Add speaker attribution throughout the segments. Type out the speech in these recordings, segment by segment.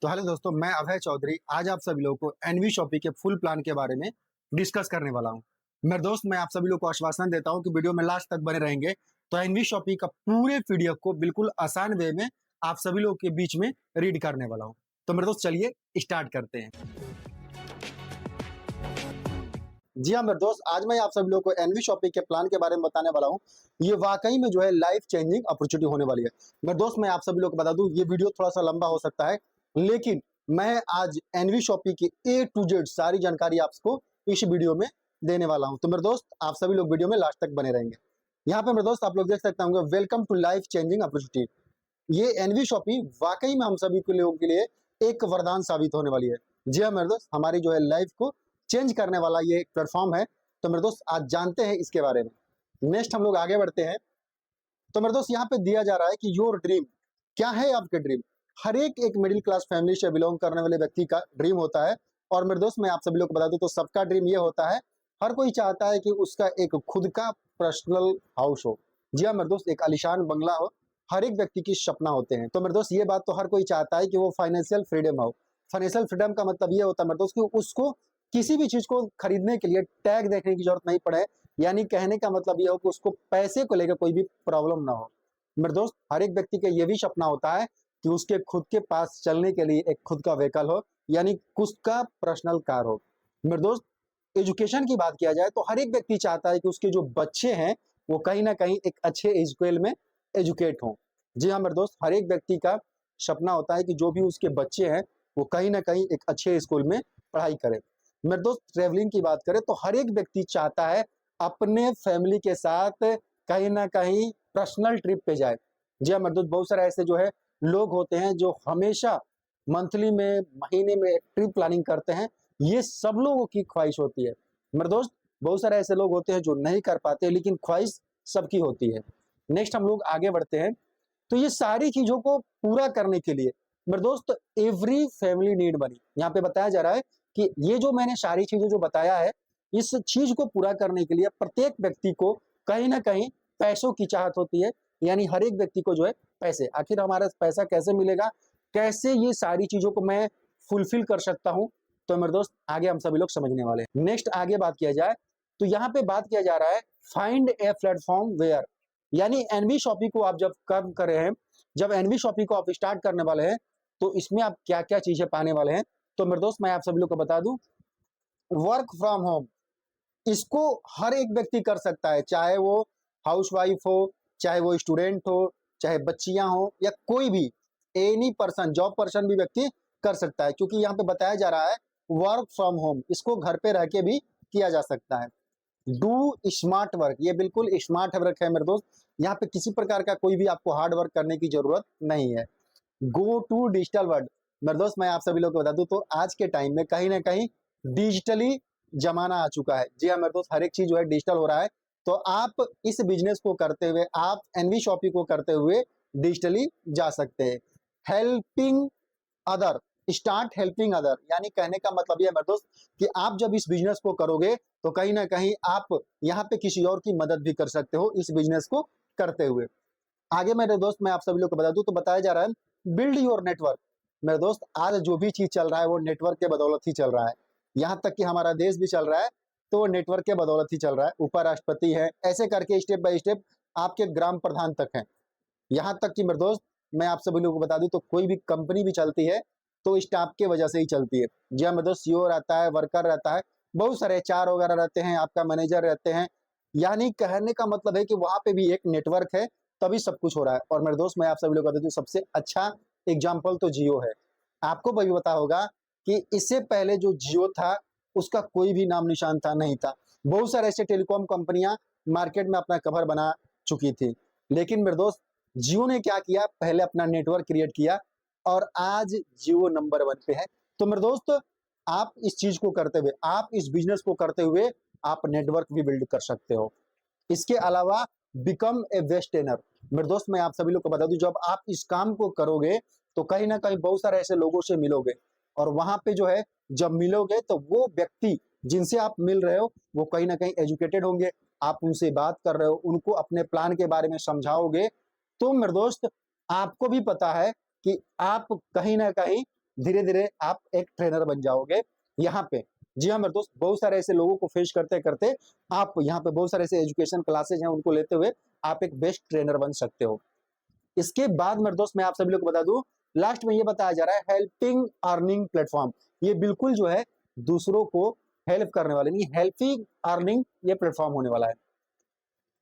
Speaker 1: तो हेलो दोस्तों, मैं अभय चौधरी आज आप सभी लोगों को एनवी शॉपी के फुल प्लान के बारे में डिस्कस करने वाला हूं। मेरे दोस्त, मैं आप सभी लोगों को आश्वासन देता हूं कि वीडियो में लास्ट तक बने रहेंगे तो एनवी शॉपी का पूरे पीडीएफ को बिल्कुल आसान वे में आप सभी लोगों के बीच में रीड करने वाला हूं। तो मेरे दोस्त, चलिए स्टार्ट करते हैं। जी हाँ मेरे दोस्त, आज मैं आप सभी लोगों को एनवी शॉपी के प्लान के बारे में बताने वाला हूँ। ये वाकई में जो है लाइफ चेंजिंग अपॉर्चुनिटी होने वाली है। मेरे दोस्त, मैं आप सभी लोगों को बता दूं, ये वीडियो थोड़ा सा लंबा हो सकता है, लेकिन मैं आज एनवी शॉपी की ए टू जेड सारी जानकारी आपको इस वीडियो में देने वाला हूँ। तो मेरे दोस्त, आप सभी लोग वीडियो में लास्ट तक बने रहेंगे। यहाँ पे मेरे दोस्त आप लोग देख सकते होंगे, welcome to life changing opportunity. ये एनवी शॉपी वाकई में हम सभी के लोगों के लिए एक वरदान साबित होने वाली है। जी हाँ मेरे दोस्त, हमारी जो है लाइफ को चेंज करने वाला ये एक प्लेटफॉर्म है। तो मेरे दोस्त, आज जानते हैं इसके बारे में। नेक्स्ट हम लोग आगे बढ़ते हैं। तो मेरे दोस्त, यहाँ पे दिया जा रहा है कि योर ड्रीम क्या है। आपके ड्रीम हर एक मिडिल क्लास फैमिली से बिलोंग करने वाले व्यक्ति का ड्रीम होता है। और मेरे दोस्त, मैं आप सभी लोग को बता दूं तो सबका ड्रीम ये होता है, हर कोई चाहता है कि उसका एक खुद का पर्सनल हाउस हो। जी हाँ मेरे दोस्त, एक आलीशान बंगला हो, हर एक व्यक्ति की सपना होते हैं। तो मेरे दोस्त, ये बात तो हर कोई चाहता है कि वो फाइनेंशियल फ्रीडम हो। फाइनेंशियल फ्रीडम का मतलब ये होता है मेरे दोस्त कि उसको किसी भी चीज को खरीदने के लिए टैग देखने की जरूरत नहीं पड़े। यानी कहने का मतलब ये हो कि उसको पैसे को लेकर कोई भी प्रॉब्लम ना हो। मेरे दोस्त, हर एक व्यक्ति का ये भी सपना होता है कि उसके खुद के पास चलने के लिए एक खुद का व्हीकल हो, यानी खुद का पर्सनल कार हो। मेरे दोस्त, एजुकेशन की बात किया जाए तो हर एक व्यक्ति चाहता है कि उसके जो बच्चे हैं वो कहीं ना कहीं एक अच्छे स्कूल में एजुकेट हों। जी हाँ मेरे दोस्त, हर एक व्यक्ति का सपना होता है कि जो भी उसके बच्चे हैं वो कहीं ना कहीं एक अच्छे स्कूल में पढ़ाई करें। मेरे दोस्त, ट्रेवलिंग की बात करें तो हर एक व्यक्ति चाहता है अपने फैमिली के साथ कहीं ना कहीं पर्सनल ट्रिप पे जाए। जी हाँ मेरे दोस्त, बहुत सारे ऐसे जो है लोग होते हैं जो हमेशा मंथली में, महीने में ट्रिप प्लानिंग करते हैं। ये सब लोगों की ख्वाहिश होती है। मेरे दोस्त, बहुत सारे ऐसे लोग होते हैं जो नहीं कर पाते, लेकिन ख्वाहिश सबकी होती है। नेक्स्ट हम लोग आगे बढ़ते हैं। तो ये सारी चीजों को पूरा करने के लिए मेरे दोस्त एवरी फैमिली नीड मनी, यहाँ पे बताया जा रहा है कि ये जो मैंने सारी चीजें जो बताया है, इस चीज को पूरा करने के लिए प्रत्येक व्यक्ति को कहीं ना कहीं पैसों की चाहत होती है। यानी हर एक व्यक्ति को जो है पैसे, आखिर हमारा पैसा कैसे मिलेगा, कैसे ये सारी चीजों को मैं फुलफिल कर सकता हूं। तो मेरे दोस्त, आगे हम सभी लोग समझने वाले हैं। नेक्स्ट आगे बात किया जाए तो यहाँ पे बात किया जा रहा है फाइंड ए प्लेटफॉर्म वेयर, यानी एनवी शॉपी को आप जब काम कर रहे हैं, जब एनवी शॉपी को आप स्टार्ट करने वाले हैं तो इसमें आप क्या क्या चीजें पाने वाले हैं। तो मेरे दोस्त, मैं आप सभी लोग को बता दूं, वर्क फ्रॉम होम इसको हर एक व्यक्ति कर सकता है, चाहे वो हाउसवाइफ हो, चाहे वो स्टूडेंट हो, चाहे बच्चियां हो, या कोई भी एनी पर्सन, जॉब पर्सन भी व्यक्ति कर सकता है। क्योंकि यहाँ पे बताया जा रहा है वर्क फ्रॉम होम, इसको घर पे रह के भी किया जा सकता है। डू स्मार्ट वर्क, ये बिल्कुल स्मार्ट वर्क है मेरे दोस्त। यहाँ पे किसी प्रकार का कोई भी आपको हार्ड वर्क करने की जरूरत नहीं है। गो टू डिजिटल वर्ल्ड, मेरे दोस्त मैं आप सभी लोग को बता दूं तो आज के टाइम में कहीं ना कहीं डिजिटली जमाना आ चुका है। जी हाँ मेरे दोस्त, हर एक चीज जो है डिजिटल हो रहा है। तो आप इस बिजनेस को करते हुए, आप एनवी शॉपिंग को करते हुए डिजिटली जा सकते हैं। Helping other, start helping other, यानी कहने का मतलब यह मेरे दोस्त कि आप जब इस बिजनेस को करोगे तो कहीं ना कहीं आप यहाँ पे किसी और की मदद भी कर सकते हो इस बिजनेस को करते हुए। आगे मेरे दोस्त मैं आप सभी लोग को बता दूं तो बताया जा रहा है बिल्ड योर नेटवर्क। मेरे दोस्त, आज जो भी चीज चल रहा है वो नेटवर्क के बदौलत ही चल रहा है। यहाँ तक कि हमारा देश भी चल रहा है तो वो नेटवर्क के बदौलत ही चल रहा है। उपराष्ट्रपति है, ऐसे करके स्टेप बाय स्टेप आपके ग्राम प्रधान तक है। यहाँ तक कि मेरे दोस्त, मैं आप सभी लोगों को बता दूं तो कोई भी कंपनी भी चलती है तो स्टाफ के वजह से ही चलती है। जी हाँ मेरे दोस्त, सीईओ रहता है, वर्कर रहता है, बहुत सारे एचआर वगैरह रहते हैं, आपका मैनेजर रहते हैं। यानी कहने का मतलब है कि वहां पे भी एक नेटवर्क है, तभी सब कुछ हो रहा है। और मेरे दोस्त, मैं आप सभी लोग को बता दूं, सबसे अच्छा एग्जाम्पल तो जियो है। आपको भी पता होगा कि इससे पहले जो जियो था उसका कोई भी नाम निशान था नहीं था। बहुत सारे ऐसे टेलीकॉम कंपनियां मार्केट में अपना कवर बना चुकी थी, लेकिन मेरे दोस्त जियो ने क्या किया, पहले अपना नेटवर्क क्रिएट किया और आज जियो नंबर 1 पे है। तो मेरे दोस्त, आप इस चीज को करते हुए, आप इस बिजनेस को करते हुए आप नेटवर्क भी बिल्ड कर सकते हो। इसके अलावा बिकम ए वेस्ट ट्रेनर, मेरे दोस्त मैं आप सभी लोग को बता दूं, जब आप इस काम को करोगे तो कहीं ना कहीं बहुत सारे ऐसे लोगों से मिलोगे, और वहां पे जो है जब मिलोगे तो वो व्यक्ति जिनसे आप मिल रहे हो वो कहीं ना कहीं एजुकेटेड होंगे। आप उनसे बात कर रहे हो, उनको अपने प्लान के बारे में समझाओगे, तो मेरे दोस्त आपको भी पता है कि आप कहीं ना कहीं धीरे धीरे आप एक ट्रेनर बन जाओगे यहाँ पे। जी हाँ मेरे दोस्त, बहुत सारे ऐसे लोगों को फेस करते करते आप यहाँ पे बहुत सारे ऐसे एजुकेशन क्लासेज हैं, उनको लेते हुए आप एक बेस्ट ट्रेनर बन सकते हो। इसके बाद मेरे दोस्त मैं आप सभी लोग को बता दूं, लास्ट में ये बताया जा रहा है हेल्पिंग अर्निंग प्लेटफॉर्म। ये बिल्कुल जो है दूसरों को हेल्प करने वाले, नहीं, हेल्पिंग अर्निंग ये प्लेटफॉर्म होने वाला है।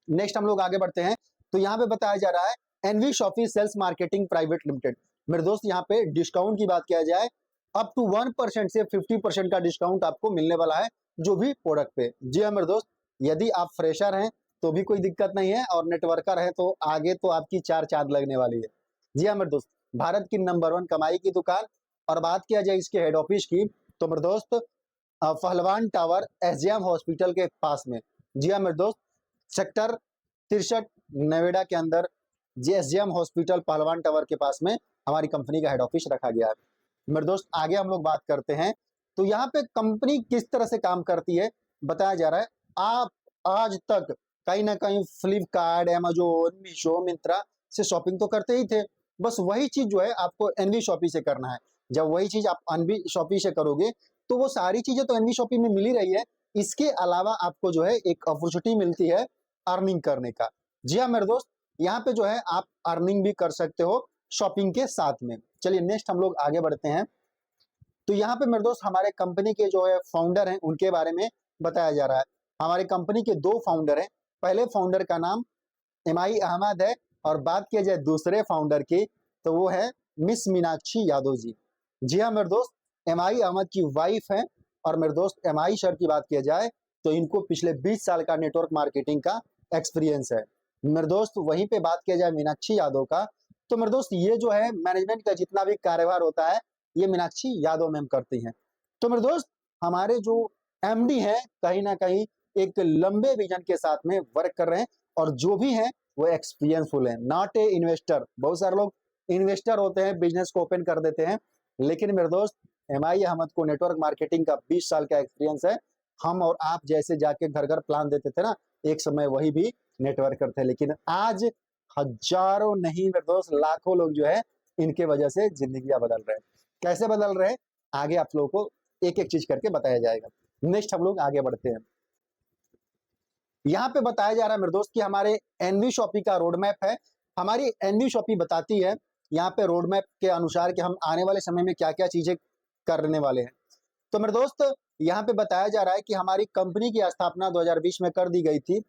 Speaker 1: नेक्स्ट हम लोग आगे बढ़ते हैं, तो यहाँ पे बताया जा रहा है NV Shoppy sales marketing private limited. मेरे दोस्त यहाँ पे डिस्काउंट की बात किया जाए, अप टू 1% से 50% का डिस्काउंट आपको मिलने वाला है जो भी प्रोडक्ट पे। जी हाँ मेरे दोस्त, यदि आप फ्रेशर हैं तो भी कोई दिक्कत नहीं है, और नेटवर्कर है तो आगे तो आपकी चार चांद लगने वाली है। जी हाँ मेरे दोस्त, भारत की नंबर 1 कमाई की दुकान। और बात किया जाए इसके हेड ऑफिस की, तो मेरे दोस्त पहलवान टावर एसजेएम हॉस्पिटल के पास में। जी हाँ मेरे दोस्त, सेक्टर 63 नोएडा के अंदर जेएसजेएम हॉस्पिटल पहलवान टावर के पास में हमारी कंपनी का हेड ऑफिस रखा गया है। मेरे दोस्त आगे हम लोग बात करते हैं, तो यहाँ पे कंपनी किस तरह से काम करती है बताया जा रहा है। आप आज तक कहीं ना कहीं फ्लिपकार्ट, अमेजोन, मीशो, मिंत्रा से शॉपिंग तो करते ही थे, बस वही चीज जो है आपको एनवी शॉपी से करना है। जब वही चीज आप एनवी शॉपी से करोगे तो वो सारी चीजें तो एनवी शॉपी में मिल ही रही है, इसके अलावा आपको जो है एक अपॉर्चुनिटी मिलती है अर्निंग करने का। जी हाँ मेरे दोस्त, यहाँ पे जो है आप अर्निंग भी कर सकते हो शॉपिंग के साथ में। चलिए नेक्स्ट हम लोग आगे बढ़ते हैं, तो यहाँ पे मेरे दोस्त हमारे कंपनी के जो है फाउंडर हैं उनके बारे में बताया जा रहा है। हमारे कंपनी के 2 फाउंडर हैं, पहले फाउंडर का नाम एमआई अहमद है, और बात किया जाए दूसरे फाउंडर की तो वो है मिस मीनाक्षी यादव जी। जी हाँ मेरे दोस्त, एमआई अहमद की वाइफ है, और मेरे दोस्त एमआई सर की बात किया जाए तो इनको पिछले 20 साल का नेटवर्क मार्केटिंग का एक्सपीरियंस है। मेरे दोस्त वहीं पे बात किया जाए मीनाक्षी यादव का, तो मेरे दोस्त ये जो है मैनेजमेंट का जितना भी कार्यभार होता है ये मीनाक्षी यादव मैम करती हैं। तो मेरे दोस्त हमारे जो एमडी हैं कहीं ना कहीं एक लंबे विजन के साथ में वर्क कर रहे हैं, और जो भी है वो एक्सपीरियंसफुल है, नॉट ए इन्वेस्टर। बहुत सारे लोग इन्वेस्टर होते हैं, बिजनेस को ओपन कर देते हैं, लेकिन मेरे दोस्त एमआई अहमद को नेटवर्क मार्केटिंग का 20 साल का एक्सपीरियंस है। हम और आप जैसे जाके घर घर प्लान देते थे ना, एक समय वही भी नेटवर्क करते, लेकिन आज हजारों नहीं मेरे दोस्त लाखों लोग जो है इनके वजह से जिंदगियां बदल रहे हैं। कैसे बदल रहे हैं आगे आप लोगों को एक एक चीज करके बताया जाएगा। नेक्स्ट हम लोग आगे बढ़ते हैं, यहाँ पे बताया जा रहा है मेरे दोस्त कि हमारे एनवी शॉपी का रोड मैप है। हमारी एनवी शॉपी बताती है यहाँ पे रोड मैप के अनुसार कि हम आने वाले समय में क्या क्या चीजें करने वाले हैं। तो मेरे दोस्त यहाँ पे बताया जा रहा है कि हमारी कंपनी की स्थापना 2020 में कर दी गई थी।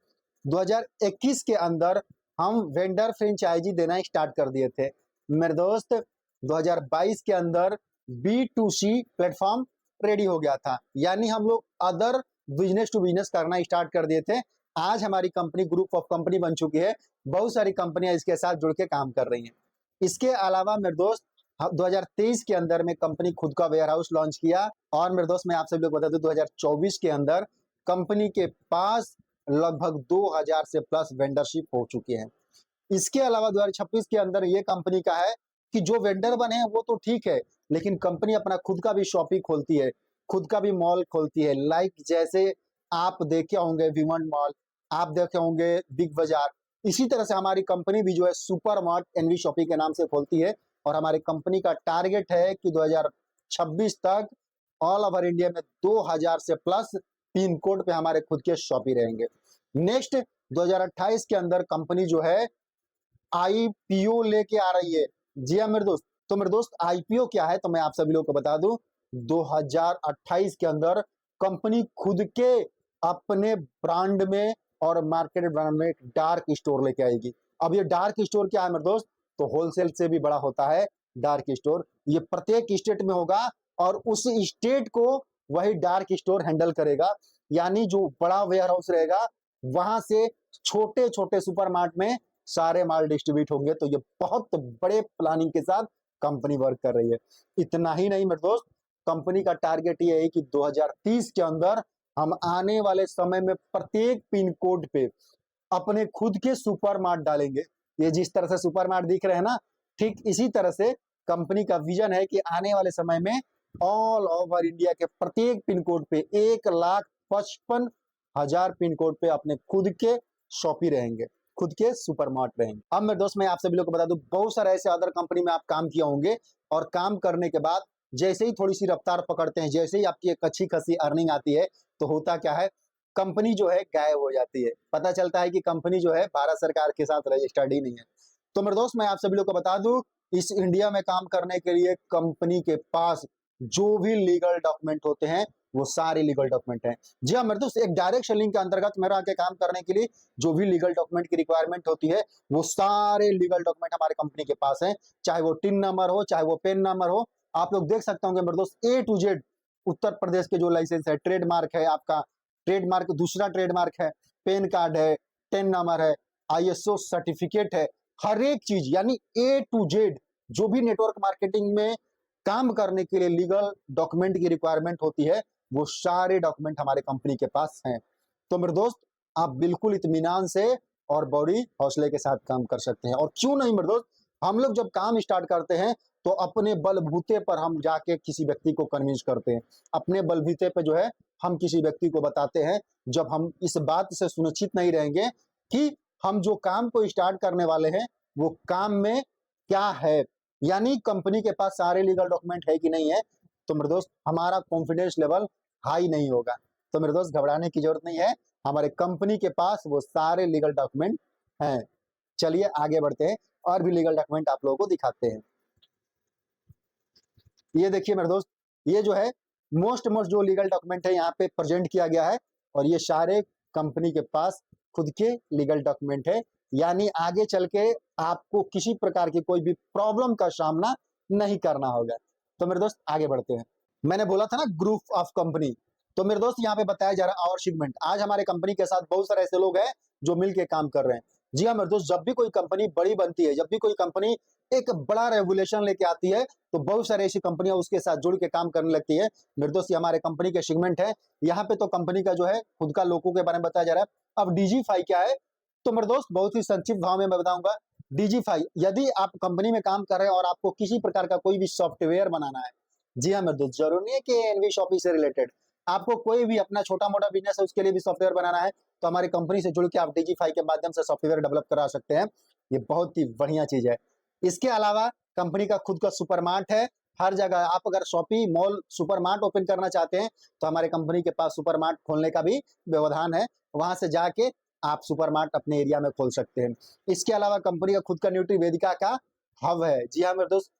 Speaker 1: 2021 के अंदर हम वेंडर फ्रेंचाइजी देना स्टार्ट कर दिए थे। मेरे दोस्त 2022 के अंदर B2C प्लेटफॉर्म रेडी हो गया था, यानी हम लोग अदर बिजनेस टू बिजनेस करना स्टार्ट कर दिए थे। आज हमारी कंपनी ग्रुप ऑफ कंपनी बन चुकी है, बहुत सारी कंपनियां इसके साथ जुड़ के काम कर रही हैं। इसके अलावा मेरे दोस्त 2023 के अंदर में कंपनी खुद का वेयर हाउस लॉन्च किया, और मेरे दोस्त मैं आप सभी लोग बता दूं 2024 के अंदर कंपनी के पास लगभग 2000 से प्लस वेंडरशिप हो चुके हैं। इसके अलावा 2026 के अंदर ये कंपनी का है कि जो वेंडर बने हैं वो तो ठीक है, लेकिन कंपनी अपना खुद का भी शॉपिंग खोलती है, खुद का भी मॉल खोलती है। लाइक जैसे आप देखे होंगे विमन मॉल, आप देखे होंगे बिग बाजार, इसी तरह से हमारी कंपनी भी जो है सुपर मार्ट एनवी शॉपिंग के नाम से खोलती है। और हमारी कंपनी का टारगेट है कि 2026 तक ऑल ओवर इंडिया में 2000 से प्लस पिन कोड पे हमारे खुद के शॉपी रहेंगे। नेक्स्ट 2028 के अंदर कंपनी जो है आईपीओ लेके आ रही है। जी हाँ मेरे दोस्त, तो मेरे दोस्त आईपीओ क्या है तो मैं आप सभी लोगों को बता दूं, 2028 के अंदर कंपनी खुद के अपने ब्रांड में और मार्केटेड ब्रांड में एक डार्क स्टोर लेके आएगी। अब ये डार्क स्टोर क्या है मेरे दोस्त, तो होलसेल से भी बड़ा होता है डार्क स्टोर। ये प्रत्येक स्टेट में होगा और उस स्टेट को वही डार्क स्टोर हैंडल करेगा, यानी जो बड़ा वेयर हाउस रहेगा वहां से छोटे छोटे सुपरमार्ट में सारे माल डिस्ट्रीब्यूट होंगे। तो ये बहुत बड़े प्लानिंग के साथ कंपनी वर्क कर रही है। इतना ही नहीं मेरे दोस्त, कंपनी का टारगेट ये है कि 2030 के अंदर हम आने वाले समय में प्रत्येक पिन कोड पे अपने खुद के सुपर मार्ट डालेंगे। ये जिस तरह से सुपर मार्ट दिख रहे हैं ना, ठीक इसी तरह से कंपनी का विजन है कि आने वाले समय में ऑल ओवर इंडिया के प्रत्येक पिन कोड पे 1,55,000 पिन कोड पे अपने खुद के शॉपी रहेंगे, खुद के सुपर मार्ट रहेंगे। अब मेरे दोस्त मैं आप सभी लोग को बता दूं, बहुत सारे ऐसे अदर कंपनी में आप काम किए होंगे और काम करने के बाद जैसे ही थोड़ी सी रफ्तार पकड़ते हैं, जैसे ही आपकी एक अच्छी खासी अर्निंग आती है, तो होता क्या है, कंपनी जो है गायब हो जाती है। पता चलता है कि कंपनी जो है भारत सरकार के साथ रजिस्टर्ड ही नहीं है। तो मेरे दोस्त मैं आप सभी लोग को बता दूं, इस इंडिया में काम करने के लिए कंपनी के पास जो भी लीगल डॉक्यूमेंट होते हैं वो सारे लीगल डॉक्यूमेंट हैं। जी हाँ मेरे दोस्त, एक डायरेक्ट सेलिंग के अंतर्गत मेरा आके काम करने के लिए जो भी लीगल डॉक्यूमेंट की रिक्वायरमेंट होती है वो सारे लीगल डॉक्यूमेंट हमारे कंपनी के पास हैं। चाहे वो टिन नंबर हो, चाहे वो पेन नंबर हो, आप लोग देख सकते होंगे मेरे दोस्त, ए टू जेड उत्तर प्रदेश के जो लाइसेंस है, ट्रेडमार्क है आपका, ट्रेडमार्क दूसरा ट्रेडमार्क है, पेन कार्ड है, टेन नंबर है, आईएसओ सर्टिफिकेट है, हर एक चीज यानी ए टू जेड जो भी नेटवर्क मार्केटिंग में काम करने के लिए लीगल डॉक्यूमेंट की रिक्वायरमेंट होती है वो सारे डॉक्यूमेंट हमारे कंपनी के पास हैं। तो मेरे दोस्त आप बिल्कुल इत्मीनान से और बड़ी हौसले के साथ काम कर सकते हैं। और क्यों नहीं मेरे दोस्त, हम लोग जब काम स्टार्ट करते हैं तो अपने बलबूते पर हम जाके किसी व्यक्ति को कन्विंस करते हैं, अपने बलबूते पे जो है हम किसी व्यक्ति को बताते हैं, जब हम इस बात से सुनिश्चित नहीं रहेंगे कि हम जो काम को स्टार्ट करने वाले हैं वो काम में क्या है, यानी कंपनी के पास सारे लीगल डॉक्यूमेंट है कि नहीं है, तो मेरे दोस्त हमारा कॉन्फिडेंस लेवल हाई नहीं होगा। तो मेरे दोस्त घबराने की जरूरत नहीं है, हमारे कंपनी के पास वो सारे लीगल डॉक्यूमेंट हैं। चलिए आगे बढ़ते हैं और भी लीगल डॉक्यूमेंट आप लोगों को दिखाते हैं। ये देखिए मेरे दोस्त, ये जो है मोस्ट जो लीगल डॉक्यूमेंट है यहाँ पे प्रेजेंट किया गया है, और ये सारे कंपनी के पास खुद के लीगल डॉक्यूमेंट है, यानी आगे चल के आपको किसी प्रकार की कोई भी प्रॉब्लम का सामना नहीं करना होगा। तो मेरे दोस्त आगे बढ़ते हैं। मैंने बोला था ना ग्रुप ऑफ कंपनी, तो मेरे दोस्त यहाँ पे बताया जा रहा है और सेगमेंट। आज हमारे कंपनी के साथ बहुत सारे ऐसे लोग हैं जो मिलके काम कर रहे हैं। जी हाँ मेरे दोस्त, जब भी कोई कंपनी बड़ी बनती है, जब भी कोई कंपनी एक बड़ा रेगुलेशन लेके आती है, तो बहुत सारी ऐसी कंपनियां उसके साथ जुड़ के काम करने लगती है। मेरे दोस्त ये हमारे कंपनी के सेगमेंट है। यहाँ पे तो कंपनी का जो है खुद का लोगों के बारे में बताया जा रहा है। अब डीजीफाई क्या है, तो मेरे दोस्त बहुत ही संक्षिप्त भाव में मैं बताऊंगा। डीजीफाई, यदि आप कंपनी में काम कर रहे हैं और आपको किसी प्रकार का कोई भी सॉफ्टवेयर बनाना है, जी हाँ मेरे दोस्त, जरूरी नहीं है कि एनवी शॉपिंग से रिलेटेड, आपको कोई भी अपना छोटा मोटा बिजनेस है उसके लिए भी सॉफ्टवेयर बनाना है, तो हमारी कंपनी से जुड़ के आप डीजीफाई के माध्यम से सॉफ्टवेयर डेवलप करा सकते हैं। ये बहुत ही बढ़िया चीज है। इसके अलावा कंपनी का खुद का सुपरमार्ट है। हर जगह आप अगर शॉपिंग मॉल सुपरमार्ट ओपन करना चाहते हैं तो हमारे कंपनी के पास सुपरमार्ट खोलने का भी व्यवधान है, वहां से जाके आप सुपरमार्ट अपने एरिया में खोल सकते हैं। इसके अलावा कंपनी का खुद का न्यूट्री वेदिका का हब है। जी हाँ मेरे दोस्त,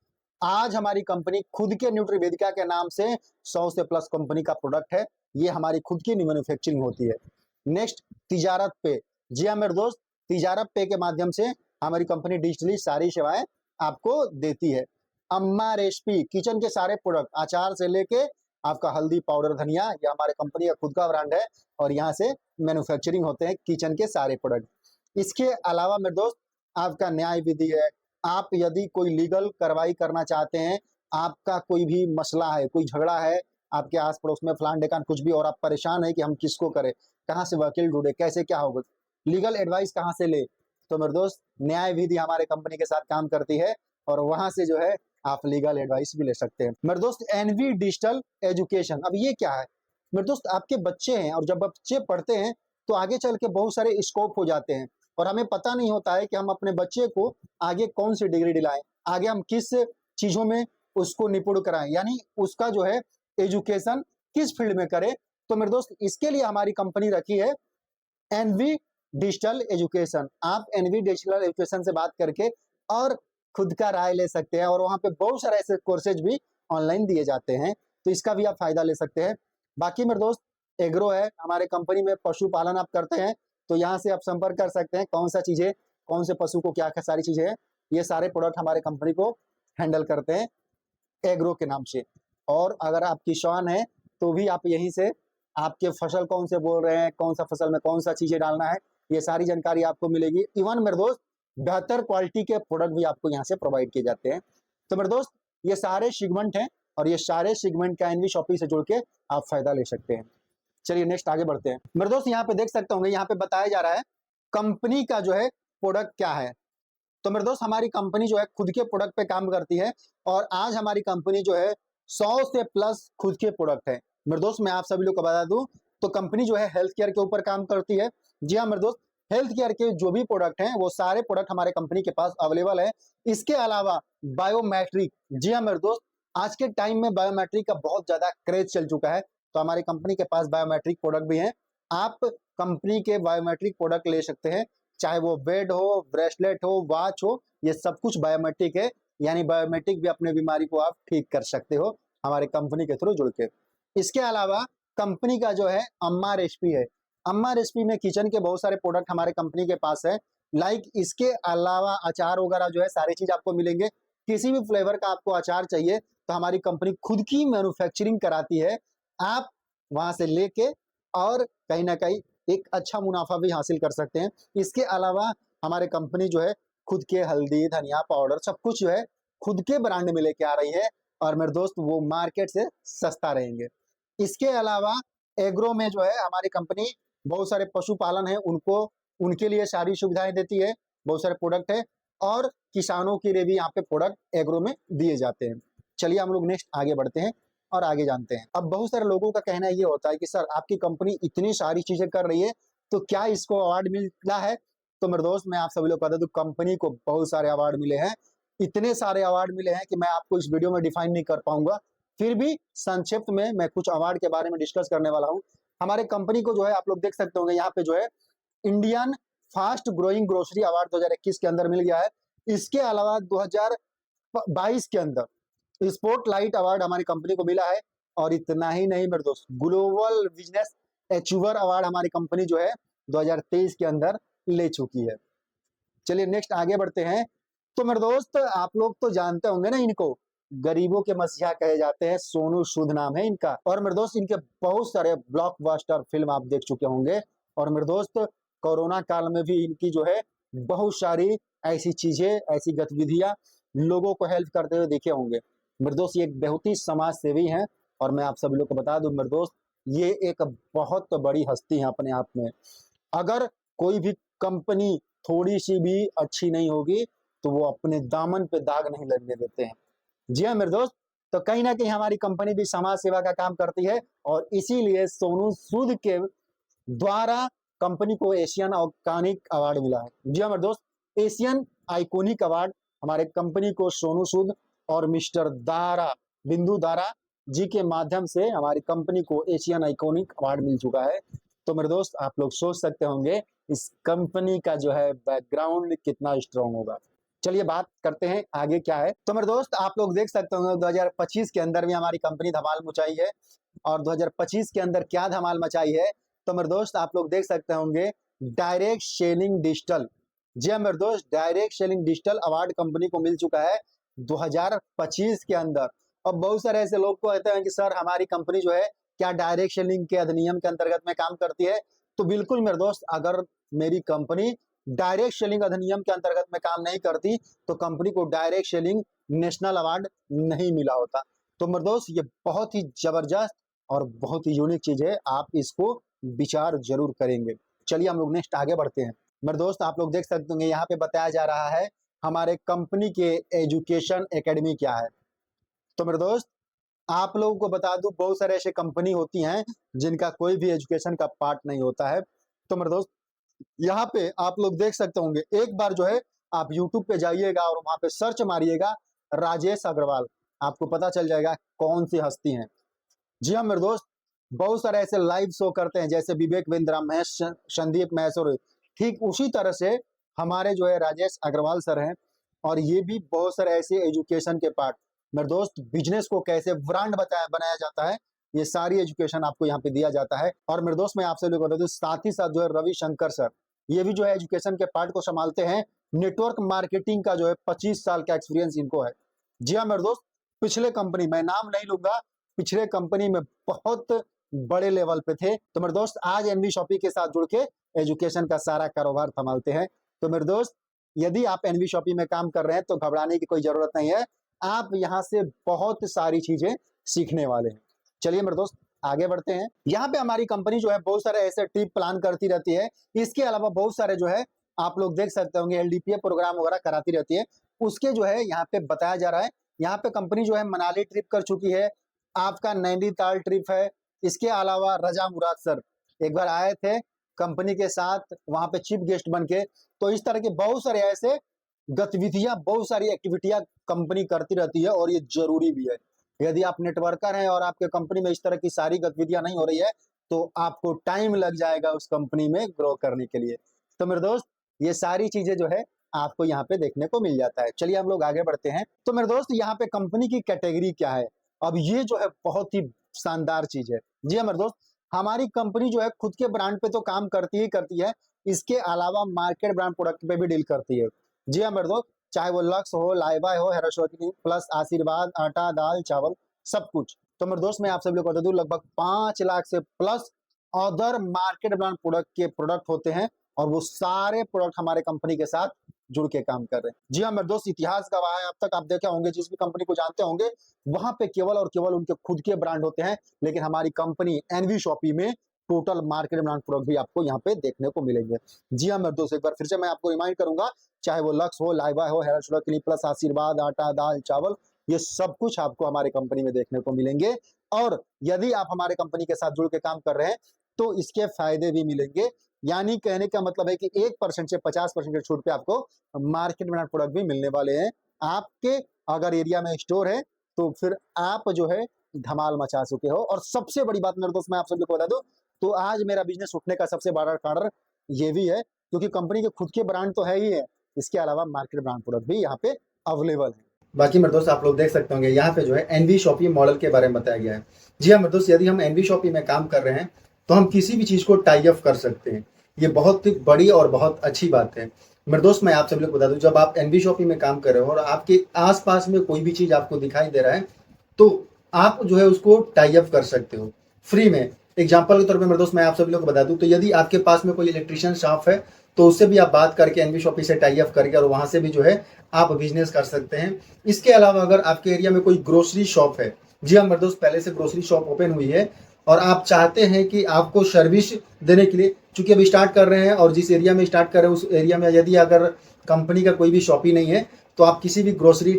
Speaker 1: आज हमारी कंपनी खुद के न्यूट्री वेदिका के नाम से 100 से प्लस कंपनी का प्रोडक्ट है, ये हमारी खुद की मैन्युफैक्चरिंग होती है। नेक्स्ट, तिजारत पे। जी हाँ मेरे दोस्त, तिजारत पे के माध्यम से हमारी कंपनी डिजिटली सारी सेवाएं आपको देती है। अम्मा रेसिपी, किचन के सारे प्रोडक्ट, अचार से लेके आपका हल्दी पाउडर धनिया, ये हमारे कंपनी का खुद का ब्रांड है और यहाँ से मैन्युफैक्चरिंग होते हैं किचन के सारे प्रोडक्ट। इसके अलावा मेरे दोस्त आपका न्याय विधि है। आप यदि कोई लीगल कार्रवाई करना चाहते हैं, आपका कोई भी मसला है, कोई झगड़ा है आपके आस पड़ोस में फलान ढेकान कुछ भी, और आप परेशान है कि हम किसको करें, कहाँ से वकील ढूंढे, कैसे क्या होगा, लीगल एडवाइस कहाँ से ले, तो मेरे दोस्त न्याय विधि हमारे कंपनी के साथ काम करती है और वहां से जो है आप लीगल एडवाइस भी ले सकते हैं। मेरे दोस्त एनवी डिजिटल एजुकेशन, अब ये क्या है मेरे दोस्त, आपके बच्चे हैं और जब बच्चे पढ़ते हैं तो आगे चल के बहुत सारे स्कोप हो जाते हैं और हमें पता नहीं होता है कि हम अपने बच्चे को आगे कौन सी डिग्री दिलाएं, आगे हम किस चीजों में उसको निपुण कराएं, यानी उसका जो है एजुकेशन किस फील्ड में करें। तो मेरे दोस्त इसके लिए हमारी कंपनी रखी है एनवी डिजिटल एजुकेशन। आप एनवी डिजिटल एजुकेशन से बात करके और खुद का राय ले सकते हैं और वहां पे बहुत सारे ऐसे कोर्सेज भी ऑनलाइन दिए जाते हैं, तो इसका भी आप फायदा ले सकते हैं। बाकी मेरे दोस्त एग्रो है, हमारे कंपनी में पशुपालन आप करते हैं तो यहाँ से आप संपर्क कर सकते हैं, कौन सा चीजें, कौन से पशु को क्या क्या सारी चीजें हैं, ये सारे प्रोडक्ट हमारे कंपनी को हैंडल करते हैं एग्रो के नाम से। और अगर आप किसान है तो भी आप यहीं से आपके फसल कौन से बोल रहे हैं, कौन सा फसल में कौन सा चीजें डालना है, ये सारी जानकारी आपको मिलेगी। इवन मेरे दोस्त बेहतर क्वालिटी के प्रोडक्ट भी आपको यहाँ से प्रोवाइड किए जाते हैं। तो मेरे दोस्त ये सारे सेगमेंट हैं और ये सारे सेगमेंट का एनवी शॉपिंग से जुड़ के आप फायदा ले सकते हैं। चलिए नेक्स्ट आगे बढ़ते हैं। मेरे दोस्त यहाँ पे देख सकते होंगे, यहाँ पे बताया जा रहा है कंपनी का जो है प्रोडक्ट क्या है। तो मेरे दोस्त हमारी कंपनी जो है खुद के प्रोडक्ट पे काम करती है और आज हमारी कंपनी जो है 100 से प्लस खुद के प्रोडक्ट है। मेरे दोस्त मैं आप सभी लोग को बता दूं तो कंपनी जो है हेल्थ केयर के ऊपर काम करती है। जी हाँ मेरे दोस्त, हेल्थ केयर के जो भी प्रोडक्ट हैं वो सारे प्रोडक्ट हमारे कंपनी के पास अवेलेबल है। इसके अलावा बायोमेट्रिक, जी हाँ मेरे दोस्त, आज के टाइम में बायोमेट्रिक का बहुत ज्यादा क्रेज चल चुका है, तो हमारी कंपनी के पास बायोमेट्रिक प्रोडक्ट भी हैं। आप कंपनी के बायोमेट्रिक प्रोडक्ट ले सकते हैं, चाहे वो बेड हो, ब्रेसलेट हो, वॉच हो, ये सब कुछ बायोमेट्रिक है। यानी बायोमेट्रिक भी अपने बीमारी को आप ठीक कर सकते हो हमारे कंपनी के थ्रू जुड़ के। इसके अलावा कंपनी का जो है अम्मा रेसिपी है। अम्मा रेसिपी में किचन के बहुत सारे प्रोडक्ट हमारे कंपनी के पास है। लाइक इसके अलावा अचार वगैरह जो है सारी चीज आपको मिलेंगे। किसी भी फ्लेवर का आपको अचार चाहिए तो हमारी कंपनी खुद की मैन्युफैक्चरिंग कराती है। आप वहां से लेके और कहीं ना कहीं एक अच्छा मुनाफा भी हासिल कर सकते हैं। इसके अलावा हमारे कंपनी जो है खुद के हल्दी, धनिया पाउडर सब कुछ जो है खुद के ब्रांड में लेके आ रही है, और मेरे दोस्त वो मार्केट से सस्ता रहेंगे। इसके अलावा एग्रो में जो है हमारी कंपनी बहुत सारे पशुपालन है उनको, उनके लिए सारी सुविधाएं देती है, बहुत सारे प्रोडक्ट है, और किसानों के लिए भी यहाँ पे प्रोडक्ट एग्रो में दिए जाते हैं। चलिए हम लोग नेक्स्ट आगे बढ़ते हैं और आगे जानते हैं। अब बहुत सारे लोगों का कहना ये होता है कि सर आपकी कंपनी इतनी सारी चीजें कर रही है तो क्या इसको अवार्ड मिला है? तो मेरे दोस्त मैं आप सभी लोग बता दूं, कंपनी को बहुत सारे अवार्ड मिले हैं। इतने सारे अवार्ड मिले हैं कि मैं आपको इस वीडियो में डिफाइन नहीं कर पाऊंगा। फिर भी संक्षिप्त में मैं कुछ अवार्ड के बारे में डिस्कस करने वाला हूं। हमारे कंपनी को जो है आप लोग देख सकते होंगे यहाँ पे जो है Indian fast growing grocery award 2021 के अंदर मिल गया है। इसके अलावा 2022 के अंदर स्पोर्ट लाइट अवार्ड हमारी कंपनी को मिला है। और इतना ही नहीं मेरे दोस्त, ग्लोबल बिजनेस अचीवर अवार्ड हमारी कंपनी जो है 2023 के अंदर ले चुकी है। चलिए नेक्स्ट आगे बढ़ते हैं। तो मेरे दोस्त आप लोग तो जानते होंगे ना इनको, गरीबों के मसीहा कहे जाते हैं, सोनू सूद नाम है इनका। और मेरे दोस्त इनके बहुत सारे ब्लॉकबस्टर फिल्म आप देख चुके होंगे। और मेरे दोस्त कोरोना काल में भी इनकी जो है बहुत सारी ऐसी चीजें, ऐसी गतिविधियां लोगों को हेल्प करते हुए देखे होंगे। मेरे दोस्त ये एक बहुत ही समाज सेवी हैं। और मैं आप सभी लोग को बता दूं मेरे दोस्त, ये एक बहुत बड़ी हस्ती है अपने आप में। अगर कोई भी कंपनी थोड़ी सी भी अच्छी नहीं होगी तो वो अपने दामन पे दाग नहीं लगने देते हैं। जी हाँ मेरे दोस्त, तो कहीं ना कहीं हमारी कंपनी भी समाज सेवा का काम करती है, और इसीलिए सोनू सूद के द्वारा कंपनी को एशियन आइकॉनिक अवार्ड मिला है। जी हाँ मेरे दोस्त, एशियन आइकॉनिक अवार्ड हमारे कंपनी को सोनू सूद और मिस्टर दारा, बिंदु दारा जी के माध्यम से हमारी कंपनी को एशियन आइकॉनिक अवार्ड मिल चुका है। तो मेरे दोस्त आप लोग सोच सकते होंगे इस कंपनी का जो है बैकग्राउंड कितना स्ट्रांग होगा। चलिए बात करते हैं आगे क्या है। तो मेरे दोस्त आप लोग देख सकते होंगे 2025 के अंदर भी हमारी कंपनी धमाल मचाई है। और 2025 के अंदर क्या धमाल मचाई है तो मेरे दोस्त आप लोग देख सकते होंगे, डायरेक्ट सेलिंग डिजिटल। जी हाँ मेरे दोस्त, direct selling digital award company को मिल चुका है 2025 के अंदर। और बहुत सारे ऐसे लोग को कहते हैं कि सर हमारी कंपनी जो है क्या डायरेक्ट सेलिंग के अधिनियम के अंतर्गत में काम करती है? तो बिल्कुल मेरे दोस्त, अगर मेरी कंपनी डायरेक्ट सेलिंग अधिनियम के अंतर्गत में काम नहीं करती तो कंपनी को डायरेक्ट सेलिंग नेशनल अवार्ड नहीं मिला होता। तो मेरे दोस्त ये बहुत ही जबरदस्त और बहुत ही यूनिक चीज है, आप इसको विचार जरूर करेंगे। चलिए हम लोग नेक्स्ट आगे बढ़ते हैं। मेरे दोस्त आप लोग देख सकते होंगे यहाँ पे बताया जा रहा है हमारे कंपनी के एजुकेशन एकेडमी क्या है। तो मेरे दोस्त आप लोगों को बता दूं, बहुत सारे ऐसे कंपनी होती हैं जिनका कोई भी एजुकेशन का पार्ट नहीं होता है। तो मेरे दोस्त यहाँ पे आप लोग देख सकते होंगे, एक बार जो है आप YouTube पे जाइएगा और वहां पे सर्च मारिएगा राजेश अग्रवाल, आपको पता चल जाएगा कौन सी हस्ती हैं। जी हाँ मेरे दोस्त, बहुत सारे ऐसे लाइव शो करते हैं जैसे विवेक बिंद्रा, महेश, संदीप महेश्वर, ठीक उसी तरह से हमारे जो है राजेश अग्रवाल सर हैं। और ये भी बहुत सारे ऐसे एजुकेशन के पार्ट, मेरे दोस्त बिजनेस को कैसे ब्रांड बनाया जाता है, ये सारी एजुकेशन आपको यहाँ पे दिया जाता है। और मेरे दोस्त मैं आपसे बता दूं, साथ ही साथ जो है रविशंकर सर, ये भी जो है एजुकेशन के पार्ट को संभालते हैं। नेटवर्क मार्केटिंग का जो है 25 साल का एक्सपीरियंस इनको है। जी हाँ मेरे दोस्त, पिछले कंपनी, मैं नाम नहीं लूंगा, पिछले कंपनी में बहुत बड़े लेवल पे थे। तो मेरे दोस्त आज एनवी शॉपी के साथ जुड़ के एजुकेशन का सारा कारोबार संभालते हैं। तो मेरे दोस्त यदि आप एनवी शॉपी में काम कर रहे हैं तो घबराने की कोई जरूरत नहीं है, आप यहाँ से बहुत सारी चीजें सीखने वाले हैं। चलिए मेरे दोस्त आगे बढ़ते हैं। यहाँ पे हमारी कंपनी जो है बहुत सारे ऐसे ट्रिप प्लान करती रहती है। इसके अलावा बहुत सारे जो है आप लोग देख सकते होंगे एलडीपीए प्रोग्राम वगैरह कराती रहती है। उसके जो है यहाँ पे बताया जा रहा है, यहाँ पे कंपनी जो है मनाली ट्रिप कर चुकी है, आपका नैनीताल ट्रिप है। इसके अलावा रजा मुराद सर एक बार आए थे कंपनी के साथ, वहां पे चीफ गेस्ट बन के। तो इस तरह के बहुत सारे ऐसे गतिविधियां, बहुत सारी एक्टिविटियां कंपनी करती रहती है और ये जरूरी भी है। यदि आप नेटवर्कर हैं और आपके कंपनी में इस तरह की सारी गतिविधियां नहीं हो रही है, तो आपको टाइम लग जाएगा उस कंपनी में ग्रो करने के लिए। तो मेरे दोस्त, ये सारी चीजें जो है आपको यहाँ पे देखने को मिल जाता है। चलिए हम लोग आगे बढ़ते हैं। तो मेरे दोस्त, यहाँ पे कंपनी की कैटेगरी क्या है? अब ये जो है बहुत ही शानदार चीज है। जी हाँ मेरे दोस्त, हमारी कंपनी जो है खुद के ब्रांड पे तो काम करती ही करती है, इसके अलावा मार्केट ब्रांड प्रोडक्ट पे भी डील करती है। जी हाँ मेरे दोस्त, चाहे वो लक्स हो, लाइबा हो, हेरोशोकी प्लस, आशीर्वाद, आटा, दाल, चावल, सब कुछ। तो मेरे दोस्त, मैं आप सभी लोग बता दूं, लगभग 5 लाख से plus other market brand product के प्रोडक्ट होते हैं, और वो सारे प्रोडक्ट हमारे कंपनी के साथ जुड़ के काम कर रहे हैं। जी हाँ मेरे दोस्त, इतिहास गवाह है, अब तक आप देखे होंगे, जिस भी कंपनी को जानते होंगे वहां पे केवल और केवल उनके खुद के ब्रांड होते हैं, लेकिन हमारी कंपनी एनवी शॉपी में टोटल मार्केट ब्रांड प्रोडक्ट भी आपको यहाँ पे देखने को मिलेंगे। जी हाँ मेरे दोस्त, एक बार फिर से मैं आपको रिमाइंड करूंगा, चाहे वो लक्स हो, लाइबा हो, हेयर क्लिनिक प्लस, आशीर्वाद, आटा, दाल, चावल, ये सब कुछ आपको हमारे कंपनी में देखने को मिलेंगे। और यदि आप हमारे कंपनी के साथ जुड़ के काम कर रहे हैं तो इसके फायदे भी मिलेंगे। यानी कहने का मतलब है कि 1% से 50% की छूट पे आपको मार्केट ब्रांड प्रोडक्ट भी मिलने वाले हैं। आपके अगर एरिया में स्टोर है तो फिर आप जो है धमाल मचा चुके हो। और सबसे बड़ी बात मेरे दोस्त, मैं आप सभी को बता दूं, तो आज मेरा बिजनेस उठने का सबसे बड़ा कारण ये भी है, क्योंकि कंपनी के खुद के ब्रांड तो है ही है, इसके अलावा मार्केट ब्रांड प्रोडक्ट भी यहाँ पे अवेलेबल है। बाकी मेरे दोस्त, आप लोग देख सकते होंगे यहाँ पे जो है एनवी शॉपी मॉडल के बारे में बताया गया है। जी हाँ मेरे दोस्त, यदि हम एनवी शॉपी में काम कर रहे हैं तो हम किसी भी चीज को टाई अप कर सकते हैं। ये बहुत बड़ी और बहुत अच्छी बात है। मेरे दोस्त, मैं आप सभी लोग बता दूं, जब आप एनवी शॉपी में काम कर रहे हो और आपके आसपास में कोई भी चीज आपको दिखाई दे रहा है, तो आप जो है उसको टाई अप कर सकते हो फ्री में। एग्जाम्पल के तौर पे मेरे दोस्त, मैं आप सभी लोग को बता दूं, तो यदि आपके पास में कोई इलेक्ट्रिशियन शॉप है तो उससे भी आप बात करके एनवी शॉपी से टाई अप करके, और वहां से भी जो है आप बिजनेस कर सकते हैं। इसके अलावा अगर आपके एरिया में कोई ग्रोसरी शॉप है, जी हाँ मेरे दोस्त, पहले से ग्रोसरी शॉप ओपन हुई है और आप चाहते हैं कि आपको सर्विस देने के लिए, चूंकि अभी स्टार्ट कर रहे हैं और जिस एरिया में स्टार्ट कर रहे हैं उस एरिया में यदि अगर कंपनी का कोई भी शॉप ही नहीं है, तो आप किसी भी ग्रोसरी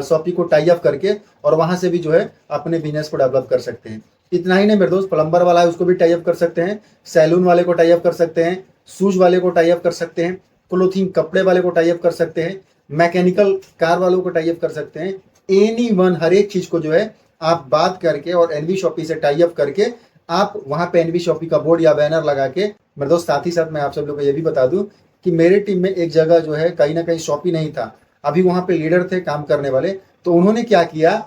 Speaker 1: शॉपी को टाई अप करके और वहां से भी जो है अपने बिजनेस को डेवलप कर सकते हैं। इतना ही नहीं मेरे दोस्त, प्लम्बर वाला है उसको भी टाई अप कर सकते हैं, सैलून वाले को टाई अप कर सकते हैं, शूज वाले को टाई अप कर सकते हैं, क्लोथिंग कपड़े वाले को टाई अप कर सकते हैं, मैकेनिकल कार वालों को टाई अप कर सकते हैं। एनी वन, हर एक चीज को जो है आप बात करके और एनवी शॉपी से टाई अप करके आप वहां पे एनवी शॉपी का बोर्ड या बैनर लगा के, मेरे दोस्त साथ ही साथ मैं आप सब लोग को ये भी बता दूं कि मेरे टीम में एक जगह जो है कहीं ना कहीं शॉपी नहीं था, अभी वहां पे लीडर थे काम करने वाले, तो उन्होंने क्या किया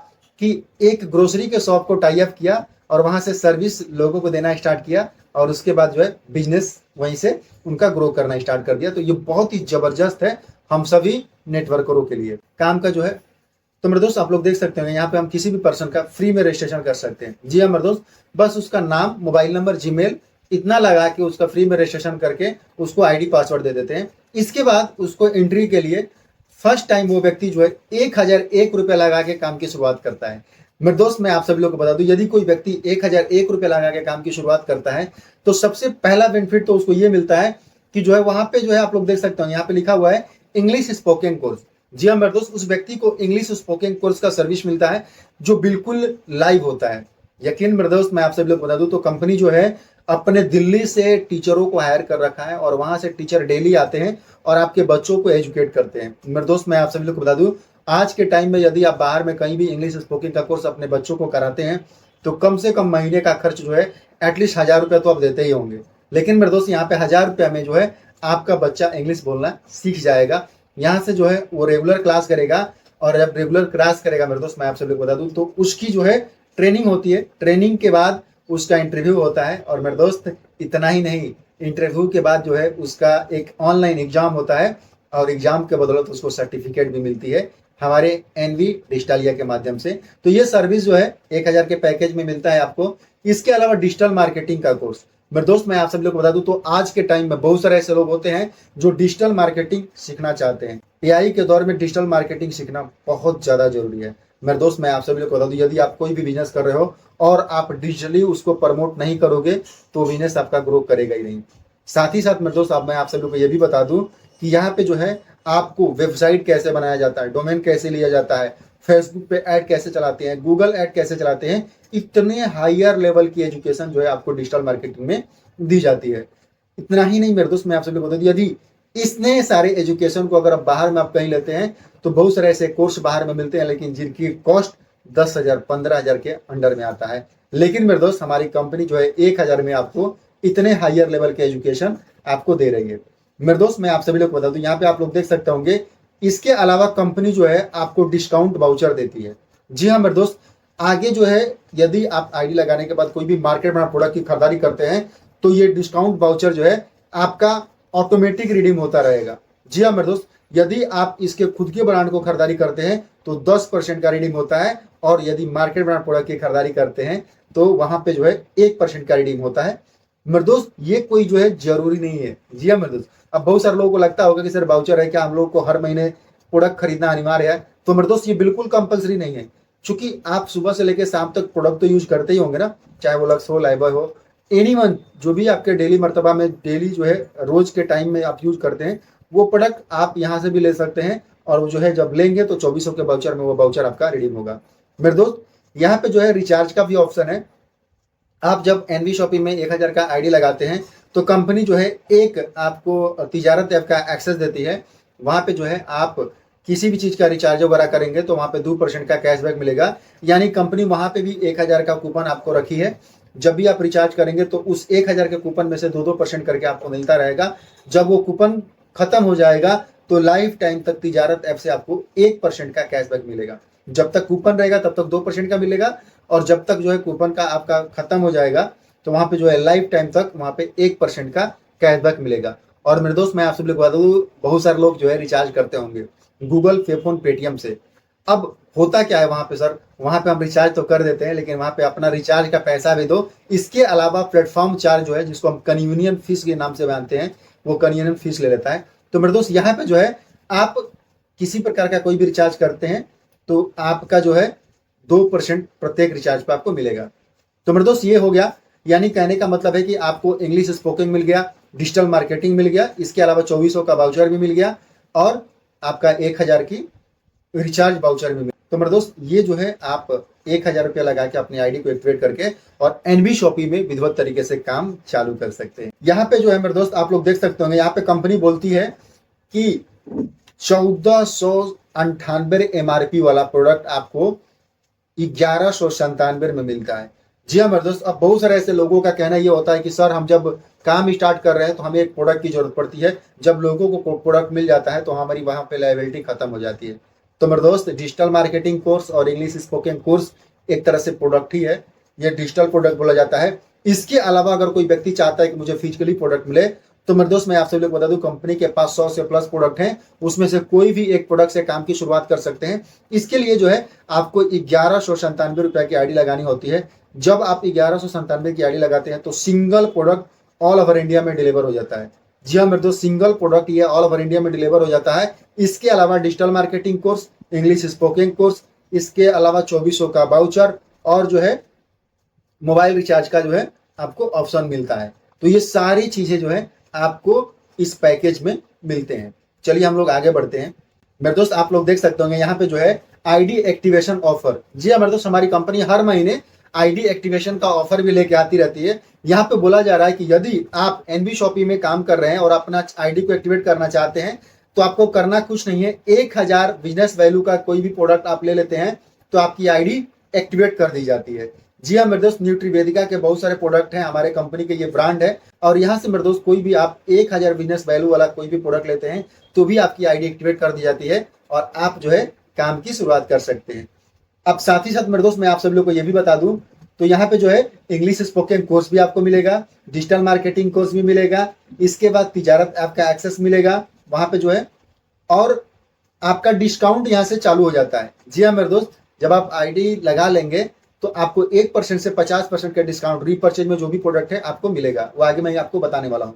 Speaker 1: कि एक ग्रोसरी के शॉप को टाई अप किया और वहां से सर्विस लोगों को देना स्टार्ट किया, और उसके बाद जो है बिजनेस वहीं से उनका ग्रो करना स्टार्ट कर दिया। तो ये बहुत ही जबरदस्त है हम सभी नेटवर्करों के लिए काम का जो है। तो मेरे दोस्त, आप लोग देख सकते हैं यहाँ पे हम किसी भी पर्सन का फ्री में रजिस्ट्रेशन कर सकते हैं। जी हाँ मेरे दोस्त, बस उसका नाम, मोबाइल नंबर, जीमेल इतना लगा के उसका फ्री में रजिस्ट्रेशन करके उसको आईडी पासवर्ड दे देते हैं। इसके बाद उसको एंट्री के लिए फर्स्ट टाइम वो व्यक्ति जो है 1001 रुपये लगा के काम की शुरुआत करता है। मेरे दोस्त, मैं आप सभी लोग को बता दूं, यदि कोई व्यक्ति 1001 रुपये लगा के काम की शुरुआत करता है तो सबसे पहला बेनिफिट तो उसको ये मिलता है कि जो है वहां पे जो है आप लोग देख सकते हो यहाँ पे लिखा हुआ है इंग्लिश स्पोकन कोर्स। जी हाँ मेरे दोस्त, उस व्यक्ति को इंग्लिश स्पोकन कोर्स का सर्विस मिलता है जो बिल्कुल लाइव होता है। यकीन मेरे दोस्त, मैं आप सभी लोग बता दूं, तो कंपनी जो है अपने दिल्ली से टीचरों को हायर कर रखा है और वहां से टीचर डेली आते हैं और आपके बच्चों को एजुकेट करते हैं। मेरे दोस्त, मैं आप सभी लोग को बता दूं, आज के टाइम में यदि आप बाहर में कहीं भी इंग्लिश स्पोकन का कोर्स अपने बच्चों को कराते हैं तो कम से कम महीने का खर्च जो है एटलीस्ट 1000 रुपया तो आप देते ही होंगे। लेकिन मेरे दोस्त, यहाँ पे 1000 रुपया में जो है आपका बच्चा इंग्लिश बोलना सीख जाएगा। यहाँ से जो है वो रेगुलर क्लास करेगा, और जब रेगुलर क्लास करेगा मेरे दोस्त, मैं आप सभी लोग बता दूं, तो उसकी जो है ट्रेनिंग होती है। ट्रेनिंग के बाद उसका इंटरव्यू होता है, और मेरे दोस्त इतना ही नहीं, इंटरव्यू के बाद जो है उसका एक ऑनलाइन एग्जाम होता है, और एग्जाम के बदौलत उसको सर्टिफिकेट भी मिलती है हमारे एनवी डिजिटलिया के माध्यम से। तो ये सर्विस जो है 1000 के पैकेज में मिलता है आपको। इसके अलावा डिजिटल मार्केटिंग का कोर्स, मेरे दोस्त, मैं आप सब लोग को बता दूं, तो आज के टाइम में बहुत सारे ऐसे लोग होते हैं जो डिजिटल मार्केटिंग सीखना चाहते हैं। एआई के दौर में डिजिटल मार्केटिंग सीखना बहुत ज्यादा जरूरी है। मेरे दोस्त, मैं आप सभी लोग को बता दूं, यदि आप कोई भी बिजनेस कर रहे हो और आप डिजिटली उसको प्रमोट नहीं करोगे तो बिजनेस आपका ग्रो करेगा ही नहीं। साथ ही साथ मेरे दोस्त, मैं आप सभी लोग को यह भी बता दूं कि यहाँ पे जो है आपको वेबसाइट कैसे बनाया जाता है, डोमेन कैसे लिया जाता है, फेसबुक पे ऐड कैसे चलाते हैं, गूगल ऐड कैसे चलाते हैं, इतने हायर लेवल की एजुकेशन जो है आपको डिजिटल मार्केटिंग में दी जाती है। इतना ही नहीं मेरे दोस्त, मैं आप सभी को बता दूं, यदि इतने सारे एजुकेशन को अगर आप बाहर में आप कहीं लेते हैं तो बहुत सारे ऐसे कोर्स बाहर में मिलते हैं लेकिन जिनकी कॉस्ट 10,000 15,000 के अंडर में आता है। लेकिन मेरे दोस्त हमारी कंपनी जो है 1,000 में आपको इतने हायर लेवल के एजुकेशन आपको दे रही है। मेरे दोस्त मैं आप सभी लोग को बता दूं, यहाँ पे आप लोग देख सकते होंगे, इसके अलावा कंपनी जो है आपको डिस्काउंट वाउचर देती है। जी हाँ मेरे दोस्त, आगे जो है यदि आप आईडी लगाने के बाद कोई भी मार्केट ब्रांड प्रोडक्ट की खरीदारी करते हैं तो ये डिस्काउंट वाउचर जो है आपका ऑटोमेटिक रिडीम होता रहेगा। जी हाँ मेरे दोस्त, यदि आप इसके खुद के ब्रांड को खरीदारी करते हैं तो 10% का रिडीम होता है, और यदि मार्केट ब्रांड प्रोडक्ट की खरीदारी करते हैं तो वहां पे जो है 1% का रिडीम होता है। मेरे दोस्त ये कोई जो है जरूरी नहीं है। जी हाँ मेरे दोस्त, अब बहुत सारे लोगों को लगता होगा कि सर वाउचर है क्या, हम लोग को हर महीने प्रोडक्ट खरीदना अनिवार्य है? तो मेरे दोस्त ये बिल्कुल कंपलसरी नहीं है, क्योंकि आप सुबह से लेकर शाम तक प्रोडक्ट तो यूज करते ही होंगे ना, चाहे वो लक्स हो, लाइबॉय हो, एनीवन, जो भी आपके डेली मर्तबा में डेली जो है रोज के टाइम में आप यूज करते हैं, वो प्रोडक्ट आप यहाँ से भी ले सकते हैं। और वो जो है जब लेंगे तो 2400 के वाउचर में वो वाउचर आपका रिडीम होगा। मेरे दोस्त यहाँ पे जो है रिचार्ज का भी ऑप्शन है। आप जब एनवी शॉपिंग में 1,000 का आईडी लगाते हैं तो कंपनी जो है एक आपको तिजारत ऐप का एक्सेस देती है। वहां पे जो है आप किसी भी चीज का रिचार्ज वगैरह करेंगे तो वहां पे 2% का कैशबैक मिलेगा। यानी कंपनी वहां पे भी 1,000 का कूपन आपको रखी है। जब भी आप रिचार्ज करेंगे तो उस 1,000 के कूपन में से 2% करके आपको मिलता रहेगा। जब वो कूपन खत्म हो जाएगा तो लाइफ टाइम तक तिजारत ऐप से आपको 1% का कैशबैक मिलेगा। जब तक कूपन रहेगा तब तक 2% का मिलेगा, और जब तक जो है कूपन का आपका खत्म हो जाएगा तो वहां पे जो है लाइफ टाइम तक वहां पे 1% का कैशबैक मिलेगा। और मेरे दोस्त मैं आप सब लोग बता दूं, बहुत सारे लोग जो है रिचार्ज करते होंगे गूगल पे, फोन, पेटीएम से। अब होता क्या है वहां पे सर, वहां पे हम रिचार्ज तो कर देते हैं लेकिन वहां पे अपना रिचार्ज का पैसा भी दो, इसके अलावा प्लेटफॉर्म चार्ज जो है जिसको हम कन्वीनियंट फीस के नाम से जानते हैं, वो कन्वीनियंट फीस ले लेता है। तो मेरे दोस्त यहाँ पे जो है आप किसी प्रकार का कोई भी रिचार्ज करते हैं तो आपका जो है 2% प्रत्येक रिचार्ज पे आपको मिलेगा। तो मेरे दोस्त ये हो गया, यानी कहने का मतलब है कि आपको इंग्लिश स्पोकन मिल गया, डिजिटल मार्केटिंग मिल गया, इसके अलावा 2400 का वाउचर भी मिल गया, और आपका 1,000 की रिचार्ज वाउचर भी मिल। तो मेरे दोस्त ये जो है आप 1,000 रुपया लगा के अपनी आईडी को एक्टिवेट करके और एनबी शॉपी में विधिवत तरीके से काम चालू कर सकते हैं। यहाँ पे जो है मेरे दोस्त आप लोग देख सकते होंगे, यहाँ पे कंपनी बोलती है कि 1498 एमआरपी वाला प्रोडक्ट आपको 1197 में मिलता है। जी हाँ मेरे दोस्त, अब बहुत सारे ऐसे लोगों का कहना ये होता है कि सर हम जब काम स्टार्ट कर रहे हैं तो हमें एक प्रोडक्ट की जरूरत पड़ती है, जब लोगों को प्रोडक्ट मिल जाता है तो हमारी वहां पे लायबिलिटी खत्म हो जाती है। तो मेरे दोस्त डिजिटल मार्केटिंग कोर्स और इंग्लिश स्पोकन कोर्स एक तरह से प्रोडक्ट ही है, ये डिजिटल प्रोडक्ट बोला जाता है। इसके अलावा अगर कोई व्यक्ति चाहता है कि मुझे फिजिकली प्रोडक्ट मिले तो मेरे दोस्त मैं आप सभी लोग बता दूं, कंपनी के पास 100 से प्लस प्रोडक्ट हैं, उसमें से कोई भी एक प्रोडक्ट से काम की शुरुआत कर सकते हैं। इसके लिए जो है आपको 1197 रुपए की आईडी लगानी होती है। जब आप 1197 की आईडी लगाते हैं तो single product all over India में डिलीवर हो जाता है। जी हाँ मेरे दोस्त, सिंगल प्रोडक्ट ये ऑल ओवर इंडिया में डिलीवर हो जाता है। इसके अलावा digital marketing course, English spoken course, इसके अलावा 2400 का वाउचर, और जो है मोबाइल रिचार्ज का जो है आपको ऑप्शन मिलता है। तो ये सारी चीजें जो है आपको इस पैकेज में मिलते हैं। चलिए हम लोग आगे बढ़ते हैं। मेरे दोस्त आप लोग देख सकते होंगे यहाँ पे जो है आईडी एक्टिवेशन ऑफर। जी हाँ मेरे दोस्त, हमारी कंपनी हर महीने आईडी एक्टिवेशन का ऑफर भी लेके आती रहती है। यहाँ पे बोला जा रहा है कि यदि आप एनबी शॉपी में काम कर रहे हैं और अपना आईडी को एक्टिवेट करना चाहते हैं तो आपको करना कुछ नहीं है, 1,000 बिजनेस वैल्यू का कोई भी प्रोडक्ट आप ले लेते हैं तो आपकी आईडी एक्टिवेट कर दी जाती है। जी हाँ मेरे दोस्त, न्यूट्रीवेदिका के बहुत सारे प्रोडक्ट हैं, हमारे कंपनी के ये ब्रांड है, और यहाँ से मेरे दोस्त कोई भी आप 1,000 बिजनेस वैल्यू वाला कोई भी प्रोडक्ट लेते हैं तो भी आपकी आईडी एक्टिवेट कर दी जाती है और आप जो है काम की शुरुआत कर सकते हैं। अब साथ ही साथ मेरे दोस्त मैं आप सभी लोग को ये भी बता दूं, तो यहाँ पे जो है इंग्लिश स्पोकन कोर्स भी आपको मिलेगा, डिजिटल मार्केटिंग कोर्स भी मिलेगा, इसके बाद तिजारत ऐप का एक्सेस मिलेगा वहां पे जो है, और आपका डिस्काउंट यहाँ से चालू हो जाता है। जी हाँ मेरे दोस्त, जब आप आईडी लगा लेंगे तो आपको 1% से 50% का डिस्काउंट रीपर्चेज में जो भी प्रोडक्ट है आपको मिलेगा, वो आगे मैं आपको बताने वाला हूँ।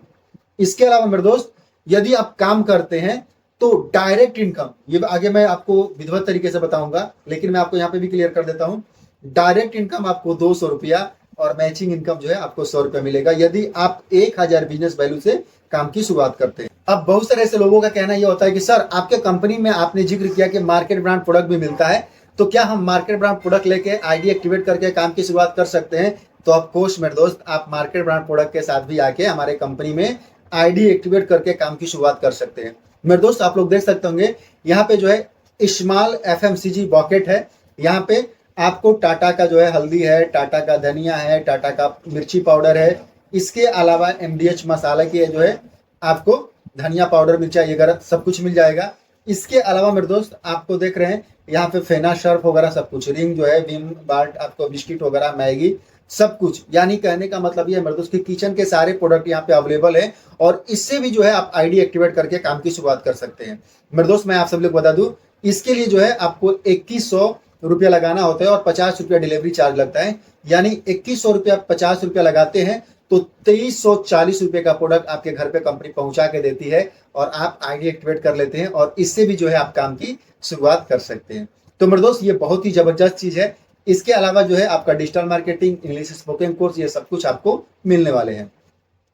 Speaker 1: इसके अलावा मेरे दोस्त यदि आप काम करते हैं तो डायरेक्ट इनकम, ये आगे मैं आपको विधिवत तरीके से बताऊंगा, लेकिन मैं आपको यहाँ पे भी क्लियर कर देता हूँ। डायरेक्ट इनकम आपको 200 रुपया और मैचिंग इनकम जो है आपको 100 रुपया मिलेगा यदि आप 1,000 बिजनेस वैल्यू से काम की शुरुआत करते हैं। अब बहुत सारे ऐसे लोगों का कहना यह होता है कि सर आपके कंपनी में आपने जिक्र किया कि मार्केट ब्रांड प्रोडक्ट भी मिलता है, तो क्या हम मार्केट ब्रांड प्रोडक्ट लेके आईडी एक्टिवेट करके काम की शुरुआत कर सकते हैं? तो ऑफ कोर्स मेरे दोस्त, आप मार्केट ब्रांड प्रोडक्ट के साथ भी आके हमारे कंपनी में आईडी एक्टिवेट करके काम की शुरुआत कर सकते हैं। मेरे दोस्त आप लोग देख सकते होंगे यहाँ पे जो है स्मॉल FMCG बॉकेट है, यहाँ पे आपको टाटा का जो है हल्दी है, टाटा का धनिया है, टाटा का मिर्ची पाउडर है, इसके अलावा एमडीएच मसाला की जो है आपको धनिया पाउडर, मिर्चा वगैरह सब कुछ मिल जाएगा। इसके अलावा मेरे दोस्त आपको देख रहे हैं यहाँ पे फेना सर्फ वगैरह सब कुछ, रिंग जो है, विम बार, आपको बिस्किट वगैरह, मैगी सब कुछ। यानी कहने का मतलब ये मेरे दोस्त कि किचन के सारे प्रोडक्ट यहाँ पे अवेलेबल है और इससे भी जो है आप आईडी एक्टिवेट करके काम की शुरुआत कर सकते हैं। मेरे दोस्त मैं आप सब लोग बता दूं, इसके लिए जो है आपको 2100 रुपया लगाना होता है और 50 रुपया डिलीवरी चार्ज लगता है। यानी 2100 रुपया 50 रुपया लगाते हैं तो 2340 रुपये का प्रोडक्ट आपके घर पे कंपनी पहुंचा के देती है और आप आईडी एक्टिवेट कर लेते हैं और इससे भी जो है आप काम की शुरुआत कर सकते हैं। तो मेरे दोस्त ये बहुत ही जबरदस्त चीज है। इसके अलावा जो है आपका digital marketing, English spoken course, ये सब कुछ आपको मिलने वाले हैं।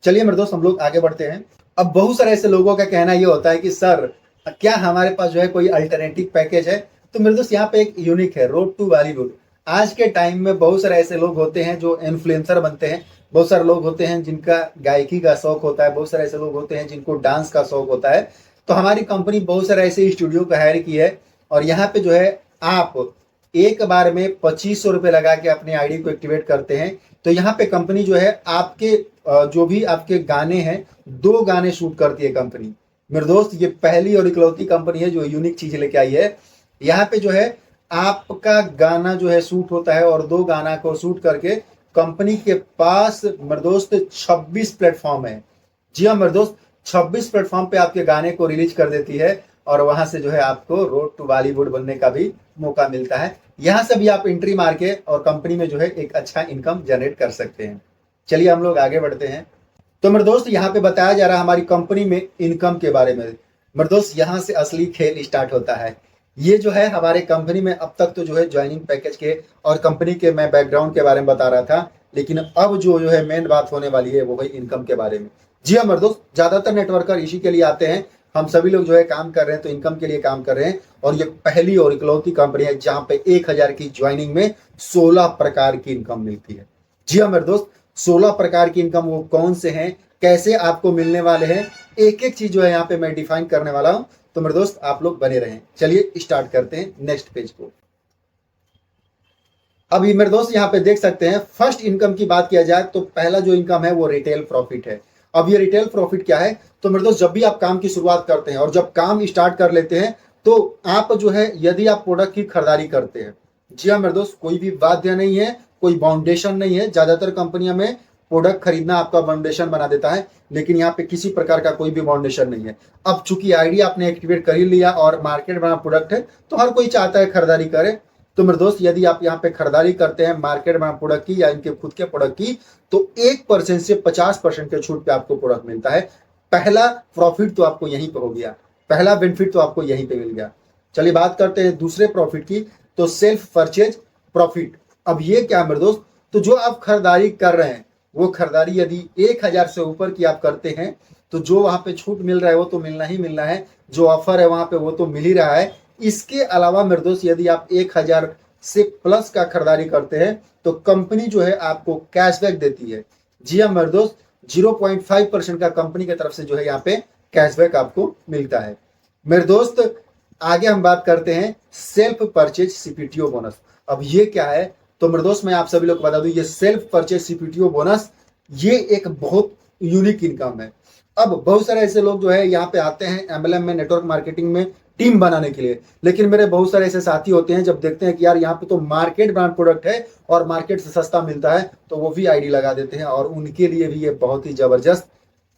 Speaker 1: चलिए मेरे दोस्त हम लोग आगे बढ़ते हैं। अब बहुत सारे ऐसे लोगों का कहना ये होता है कि सर क्या हमारे पास जो है कोई अल्टरनेटिव पैकेज है? तो मेरे दोस्त यहाँ पे एक यूनिक है, रोड टू बॉलीवुड। आज के टाइम में बहुत सारे ऐसे लोग होते हैं जो इन्फ्लुएंसर बनते हैं, बहुत सारे लोग होते हैं जिनका गायकी का शौक होता है, बहुत सारे ऐसे लोग होते हैं जिनको डांस का शौक होता है। तो हमारी कंपनी बहुत सारे ऐसे स्टूडियो का हायर की है और यहाँ पे जो है आप एक बार में 2500 रुपये लगा के अपने आईडी को एक्टिवेट करते हैं तो यहाँ पे कंपनी जो है आपके जो भी आपके गाने हैं, 2 गाने शूट करती है कंपनी। मेरे दोस्त ये पहली और इकलौती कंपनी है जो यूनिक चीज लेके आई है। यहाँ पे जो है आपका गाना जो है शूट होता है और 2 गाना को शूट करके कंपनी के पास मेरे दोस्त 26 प्लेटफॉर्म है। जी हाँ मेरे दोस्त, 26 प्लेटफॉर्म पे आपके गाने को रिलीज कर देती है और वहां से जो है आपको रोड टू बॉलीवुड बनने का भी मौका मिलता है। यहाँ से भी आप एंट्री मार के और कंपनी में जो है एक अच्छा इनकम जनरेट कर सकते हैं। चलिए हम लोग आगे बढ़ते हैं। तो मेरे दोस्त यहाँ पे बताया जा रहा है हमारी कंपनी में इनकम के बारे में। मेरे दोस्त यहाँ से असली खेल स्टार्ट होता है। ये जो है हमारे कंपनी में अब तक तो जो है ज्वाइनिंग पैकेज के और कंपनी के मैं बैकग्राउंड के बारे में बता रहा था, लेकिन अब जो है मेन बात होने वाली है वो है इनकम के बारे में। जी हाँ मेरे दोस्त, ज्यादातर नेटवर्कर इसी के लिए आते हैं। हम सभी लोग जो है काम कर रहे हैं तो इनकम के लिए काम कर रहे हैं और ये पहली और इकलौती कंपनी है जहां पे 1000 की ज्वाइनिंग में 16 प्रकार की इनकम मिलती है। जी हाँ मेरे दोस्त, 16 प्रकार की इनकम वो कौन से हैं, कैसे आपको मिलने वाले हैं, एक एक चीज जो है यहाँ पे मैं डिफाइन करने वाला हूं। तो मेरे दोस्त आप लोग बने रहें। चलिए स्टार्ट करते हैं नेक्स्ट पेज को। अभी मेरे दोस्त यहाँ पे देख सकते हैं, फर्स्ट इनकम की बात किया जाए तो पहला जो इनकम है वो रिटेल प्रॉफिट है। अब ये रिटेल प्रॉफिट क्या है? तो मेरे दोस्त जब भी आप काम की शुरुआत करते हैं और जब काम स्टार्ट कर लेते हैं तो आप जो है यदि आप प्रोडक्ट की खरीदारी करते हैं, जी हाँ मेरे दोस्त, कोई भी बाध्य नहीं है, कोई बाउंडेशन नहीं है। ज्यादातर कंपनियों में प्रोडक्ट खरीदना आपका बाउंडेशन बना देता है, लेकिन यहाँ पे किसी प्रकार का कोई भी बाउंडेशन नहीं है। अब चूंकि आईडी आपने एक्टिवेट कर ही लिया और मार्केट में प्रोडक्ट है तो हर कोई चाहता है खरीदारी करे। तो मेरे दोस्त यदि आप यहाँ पे खरीदारी करते हैं मार्केट में प्रोडक्ट की या इनके खुद के प्रोडक्ट की तो 1% से 50% के छूट पे आपको प्रोडक्ट मिलता है। पहला प्रॉफिट तो आपको यहीं पे हो गया, पहला बेनिफिट तो आपको यहीं पे मिल गया। चलिए बात करते हैं दूसरे प्रॉफिट की, तो सेल्फ परचेज प्रॉफिट। अब ये क्या मेरे दोस्त? तो जो आप खरीदारी कर रहे हैं वो खरीदारी यदि 1000 से ऊपर की आप करते हैं तो जो वहां पे छूट मिल रहा है वो तो मिलना ही मिलना है, जो ऑफर है वहां पे वो तो मिल ही रहा है। इसके अलावा मेरे दोस्त यदि आप 1000 से प्लस का खरीदारी करते हैं तो कंपनी जो है आपको कैशबैक देती है। जी हाँ मेरे दोस्त, 0.5% का कंपनी की तरफ से जो है यहाँ पे कैशबैक आपको मिलता है। मेरे दोस्त आगे हम बात करते हैं सेल्फ परचेज सीपीटीओ बोनस। अब ये क्या है? तो मेरे दोस्त मैं आप सभी लोग को बता दूं, ये सेल्फ परचेज सीपीटीओ बोनस ये एक बहुत यूनिक इनकम है। अब बहुत सारे ऐसे लोग जो है यहाँ पे आते हैं एमएलएम में, नेटवर्क मार्केटिंग में टीम बनाने के लिए, लेकिन मेरे बहुत सारे ऐसे साथी होते हैं जब देखते हैं कि यार यहाँ पे तो मार्केट ब्रांड प्रोडक्ट है और मार्केट से सस्ता मिलता है तो वो भी आईडी लगा देते हैं और उनके लिए भी ये बहुत ही जबरदस्त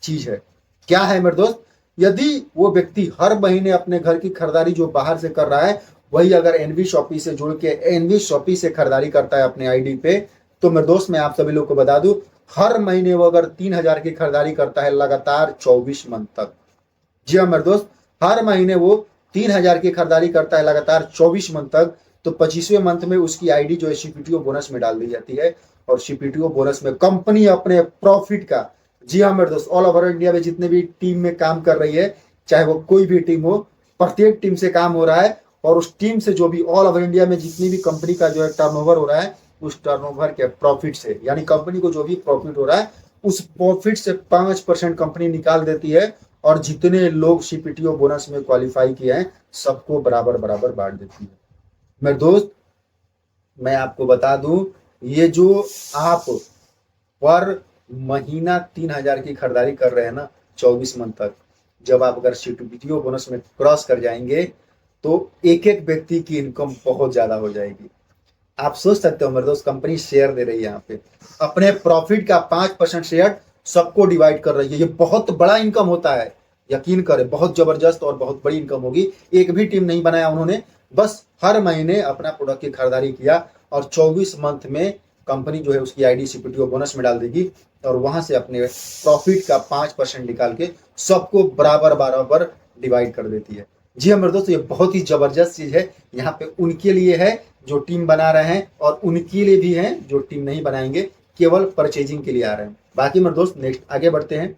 Speaker 1: चीज है। क्या है मेरे दोस्त? यदि वो व्यक्ति हर महीने अपने घर की खरीदारी जो बाहर से कर रहा है वही अगर एनवी शॉपी से जुड़ के एनवी शॉपी से खरीदारी करता है अपने आईडी पे, तो मेरे दोस्त मैं आप सभी लोग को बता दूं, हर महीने वो अगर 3000 की खरीदारी करता है लगातार 24 मंथ तक, जी हाँ मेरे दोस्त, हर महीने वो 3000 की खरीदारी करता है लगातार 24 मंथ तक, तो 25वें मंथ में उसकी आईडी जो है सीपीटीओ बोनस में डाल दी जाती है और सीपीटीओ बोनस में कंपनी अपने प्रॉफिट का, जी हाँ मेरे दोस्त, ऑल ओवर इंडिया में जितने भी टीम में काम कर रही है, चाहे वो कोई भी टीम हो, प्रत्येक टीम से काम हो रहा है और उस टीम से जो भी ऑल ओवर इंडिया में जितनी भी कंपनी का जो है टर्नओवर हो रहा है उस टर्नओवर के प्रॉफिट से, यानी कंपनी को जो भी प्रॉफिट हो रहा है उस प्रॉफिट से 5% कंपनी निकाल देती है और जितने लोग सीपीटीओ बोनस में क्वालिफाई किए हैं सबको बराबर बराबर बांट देती है। मेरे दोस्त मैं आपको बता दूं, ये जो आप पर महीना 3,000 की खरीदारी कर रहे हैं ना 24 मंथ तक, जब आप अगर वीडियो बोनस में क्रॉस कर जाएंगे तो एक एक व्यक्ति की इनकम बहुत ज्यादा हो जाएगी। आप सोच सकते हो मेरे दोस्त, कंपनी शेयर दे रही है यहाँ पे, अपने प्रॉफिट का 5% शेयर सबको डिवाइड कर रही है। ये बहुत बड़ा इनकम होता है, यकीन करें बहुत जबरदस्त और बहुत बड़ी इनकम होगी। एक भी टीम नहीं बनाया उन्होंने, बस हर महीने अपना प्रोडक्ट की खरीदारी किया और 24 मंथ में कंपनी जो है उसकी आईडी सीपीटीओ बोनस में डाल देगी और वहां से अपने प्रॉफिट का 5% निकाल के सबको बराबर बराबर डिवाइड कर देती है। जी हाँ मेरे दोस्तों, ये बहुत ही जबरदस्त चीज है। यहाँ पे उनके लिए है जो टीम बना रहे हैं और उनके लिए भी हैं जो टीम नहीं बनाएंगे, केवल परचेजिंग के लिए आ रहे हैं। बाकी मेरे दोस्त नेक्स्ट आगे बढ़ते हैं।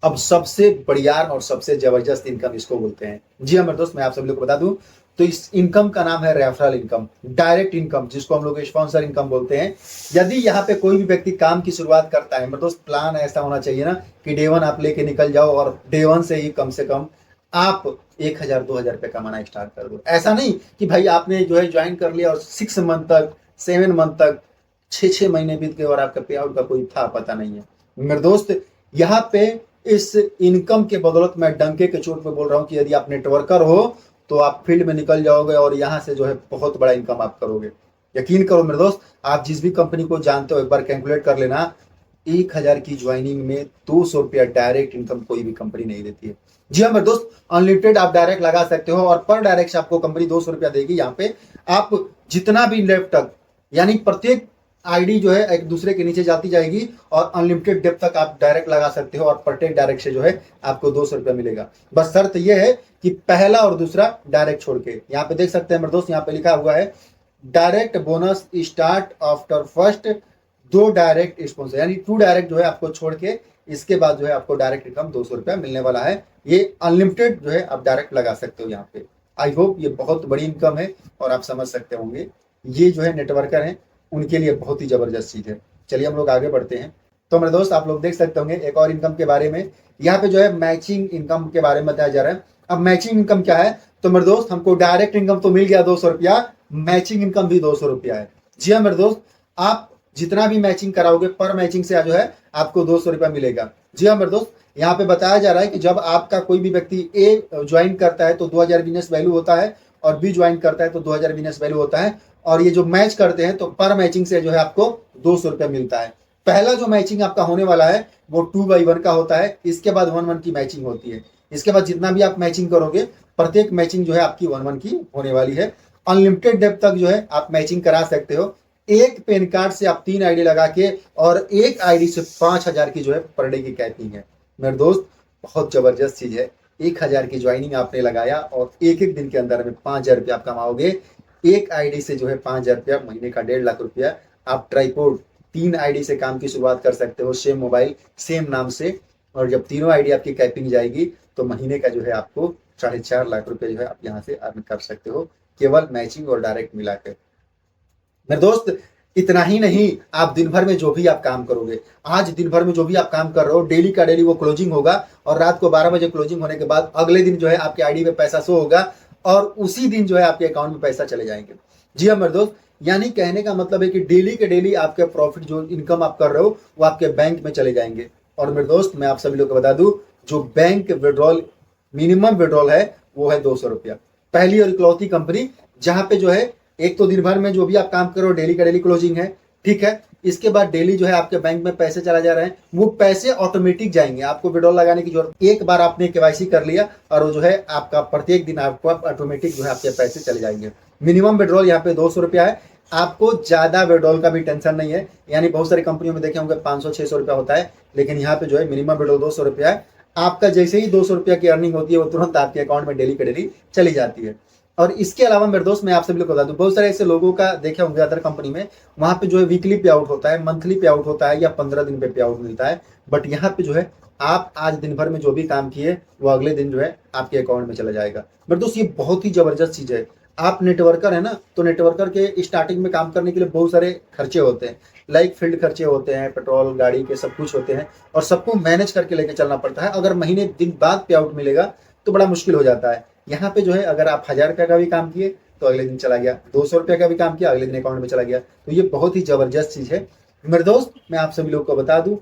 Speaker 1: अब सबसे बढ़िया और सबसे जबरदस्त इनकम इसको बोलते हैं। जी हाँ मेरे दोस्त, मैं आप सभी लोग को बता दूं तो इस इनकम का नाम है रेफरल इनकम, डायरेक्ट इनकम, जिसको हम लोग स्पॉन्सर इनकम बोलते हैं। यदि यहाँ पे कोई भी व्यक्ति काम की शुरुआत करता है मेरे दोस्त, प्लान ऐसा होना चाहिए ना कि डे 1 आप लेके निकल जाओ और डे 1 से ही कम से कम आप 1,000-2,000 रुपए कमाना स्टार्ट कर दो। ऐसा नहीं कि भाई आपने जो है ज्वाइन कर लिया और 6 मंथ तक 7 मंथ तक 6 महीने बीत गए और आपका पे आउट का कोई था पता नहीं है। मेरे दोस्त यहाँ पे इस इनकम के बदौलत मैं डंके के चोट पे बोल रहा हूँ कि यदि आप नेटवर्कर हो तो आप फील्ड में निकल जाओगे और यहाँ से जो है बहुत बड़ा इनकम आप करोगे। यकीन करो मेरे दोस्त, आप जिस भी कंपनी को जानते हो एक बार कैलकुलेट कर लेना, 1,000 की ज्वाइनिंग में 200 रुपया डायरेक्ट इनकम कोई भी कंपनी नहीं देती है। जी हाँ मेरे दोस्त, अनलिमिटेड आप डायरेक्ट लगा सकते हो और पर डायरेक्ट से आपको कंपनी 200 रुपया देगी। यहाँ पे आप जितना भी लेफ्ट तक, यानी प्रत्येक आईडी जो है एक दूसरे के नीचे जाती जाएगी और अनलिमिटेड डेप्थ तक आप डायरेक्ट लगा सकते हो और प्रत्येक डायरेक्ट से जो है आपको 200 रुपया मिलेगा। बस शर्त यह है कि पहला और दूसरा डायरेक्ट छोड़ के, यहाँ पे देख सकते हैं मेरे दोस्त, यहाँ पे लिखा हुआ है direct bonus start after first 2 direct sponsor, यानी 2 डायरेक्ट जो है आपको छोड़ के इसके बाद जो है आपको डायरेक्ट इनकम 200 रुपया मिलने वाला है। ये अनलिमिटेड जो है आप डायरेक्ट लगा सकते हो यहाँ पे। आई होप ये बहुत बड़ी इनकम है और आप समझ सकते होंगे, ये जो है नेटवर्कर हैं उनके लिए बहुत ही जबरदस्त चीज है। चलिए हम लोग आगे बढ़ते हैं। तो मेरे दोस्त आप लोग देख सकते होंगे एक और इनकम के बारे में, यहाँ पे जो है मैचिंग इनकम के बारे में बताया जा रहा है। अब मैचिंग इनकम क्या है, तो मेरे दोस्त हमको डायरेक्ट इनकम तो मिल गया 200 रुपया, मैचिंग इनकम भी 200 रुपया है। जी हाँ मेरे दोस्त, आप जितना भी मैचिंग कराओगे पर मैचिंग से जो है आपको 200 रुपया मिलेगा। जी हाँ मेरे दोस्त, यहाँ पे बताया जा रहा है कि जब आपका कोई भी व्यक्ति ए ज्वाइन करता है तो 2,000 बिजनेस वैल्यू होता है और बी ज्वाइन करता है तो 2,000 बिजनेस वैल्यू होता है और ये जो मैच करते हैं तो पर मैचिंग से जो है आपको 200 रुपया मिलता है। पहला जो मैचिंग आपका होने वाला है वो 2/1 का होता है, इसके बाद 1/1 की मैचिंग होती है। इसके बाद जितना भी आप मैचिंग करोगे प्रत्येक मैचिंग जो है आपकी 1/1 की होने वाली है। अनलिमिटेड डेप्थ तक जो है आप मैचिंग करा सकते हो। एक पेन कार्ड से आप 3 आईडी लगा के और एक आईडी से 5,000 की जो है पर डे की कैपिंग है। मेरे दोस्त बहुत जबरदस्त चीज है। 1,000 की ज्वाइनिंग आपने लगाया और एक एक दिन के अंदर में 5,000 रुपया आप कमाओगे। एक आईडी से जो है 5,000 रुपया, महीने का 1.5 लाख रुपया। आप ट्राईपोड 3 आईडी से काम की शुरुआत कर सकते हो, सेम मोबाइल सेम नाम से, और जब तीनों आईडी आपकी कैपिंग जाएगी तो महीने का जो है आपको 4.5 लाख रुपया जो है आप यहाँ से अर्न कर सकते हो, केवल मैचिंग और डायरेक्ट मिलाकर। मेरे दोस्त इतना ही नहीं, आप दिन भर में जो भी आप काम करोगे, आज दिन भर में जो भी आप काम कर रहे हो डेली का डेली वो क्लोजिंग होगा और रात को 12 बजे क्लोजिंग होने के बाद अगले दिन जो है आपके आईडी पे पैसा शो होगा और उसी दिन जो है आपके अकाउंट में पैसा चले जाएंगे। जी हाँ मेरे दोस्त, यानी कहने का मतलब है कि डेली के डेली आपके प्रॉफिट जो इनकम आप कर रहे हो वो आपके बैंक में चले जाएंगे। और मेरे दोस्त मैं आप सभी लोग को बता दूं, जो बैंक विड्रॉल मिनिमम विड्रॉल है वो है 200 रुपया। पहली और इकलौती कंपनी जहां पे जो है एक तो दिन भर में जो भी आप काम करो डेली का डेली क्लोजिंग है, ठीक है। इसके बाद डेली जो है आपके बैंक में पैसे चला जा रहे हैं, वो पैसे ऑटोमेटिक जाएंगे, आपको विड्रॉल लगाने की जरूरत। एक बार आपने केवाईसी कर लिया और वो जो है आपका प्रत्येक दिन आपको ऑटोमेटिक जो है आपके पैसे चले जाएंगे। मिनिमम विड्रॉल यहाँ पे 200 रुपया है, आपको ज्यादा विड्रॉल का भी टेंशन नहीं है। यानी बहुत सारी कंपनियों में देखे होंगे 500-600 रुपया होता है, लेकिन यहाँ पे जो है मिनिमम विड्रॉल 200 रुपया है। आपका जैसे ही 200 रुपया की अर्निंग होती है वो तुरंत आपके अकाउंट में डेली का डेली चली जाती है। और इसके अलावा मेरे दोस्त मैं आप सभी लोग को बता दूं, बहुत सारे ऐसे लोगों का देखे होंगे अदर कंपनी में, वहां पे जो है वीकली पे आउट होता है, मंथली पे आउट होता है या 15 दिन पे आउट मिलता है। बट यहाँ पे जो है आप आज दिन भर में जो भी काम किए वो अगले दिन जो है आपके अकाउंट में चला जाएगा। मेरे दोस्त ये बहुत ही जबरदस्त चीज है। आप नेटवर्कर है ना, तो नेटवर्कर के स्टार्टिंग में काम करने के लिए बहुत सारे खर्चे होते हैं, लाइक फील्ड खर्चे होते हैं, पेट्रोल गाड़ी के सब कुछ होते हैं और सबको मैनेज करके लेके चलना पड़ता है। अगर महीने दिन बाद पे आउट मिलेगा तो बड़ा मुश्किल हो जाता है। यहाँ पे जो है अगर आप 1,000 रुपये का भी काम किए तो अगले दिन चला गया, 200 रुपये का भी काम किया, अगले दिन अकाउंट में चला गया। तो ये बहुत ही जबरदस्त चीज है मेरे दोस्त। मैं आप सभी लोग को बता दूं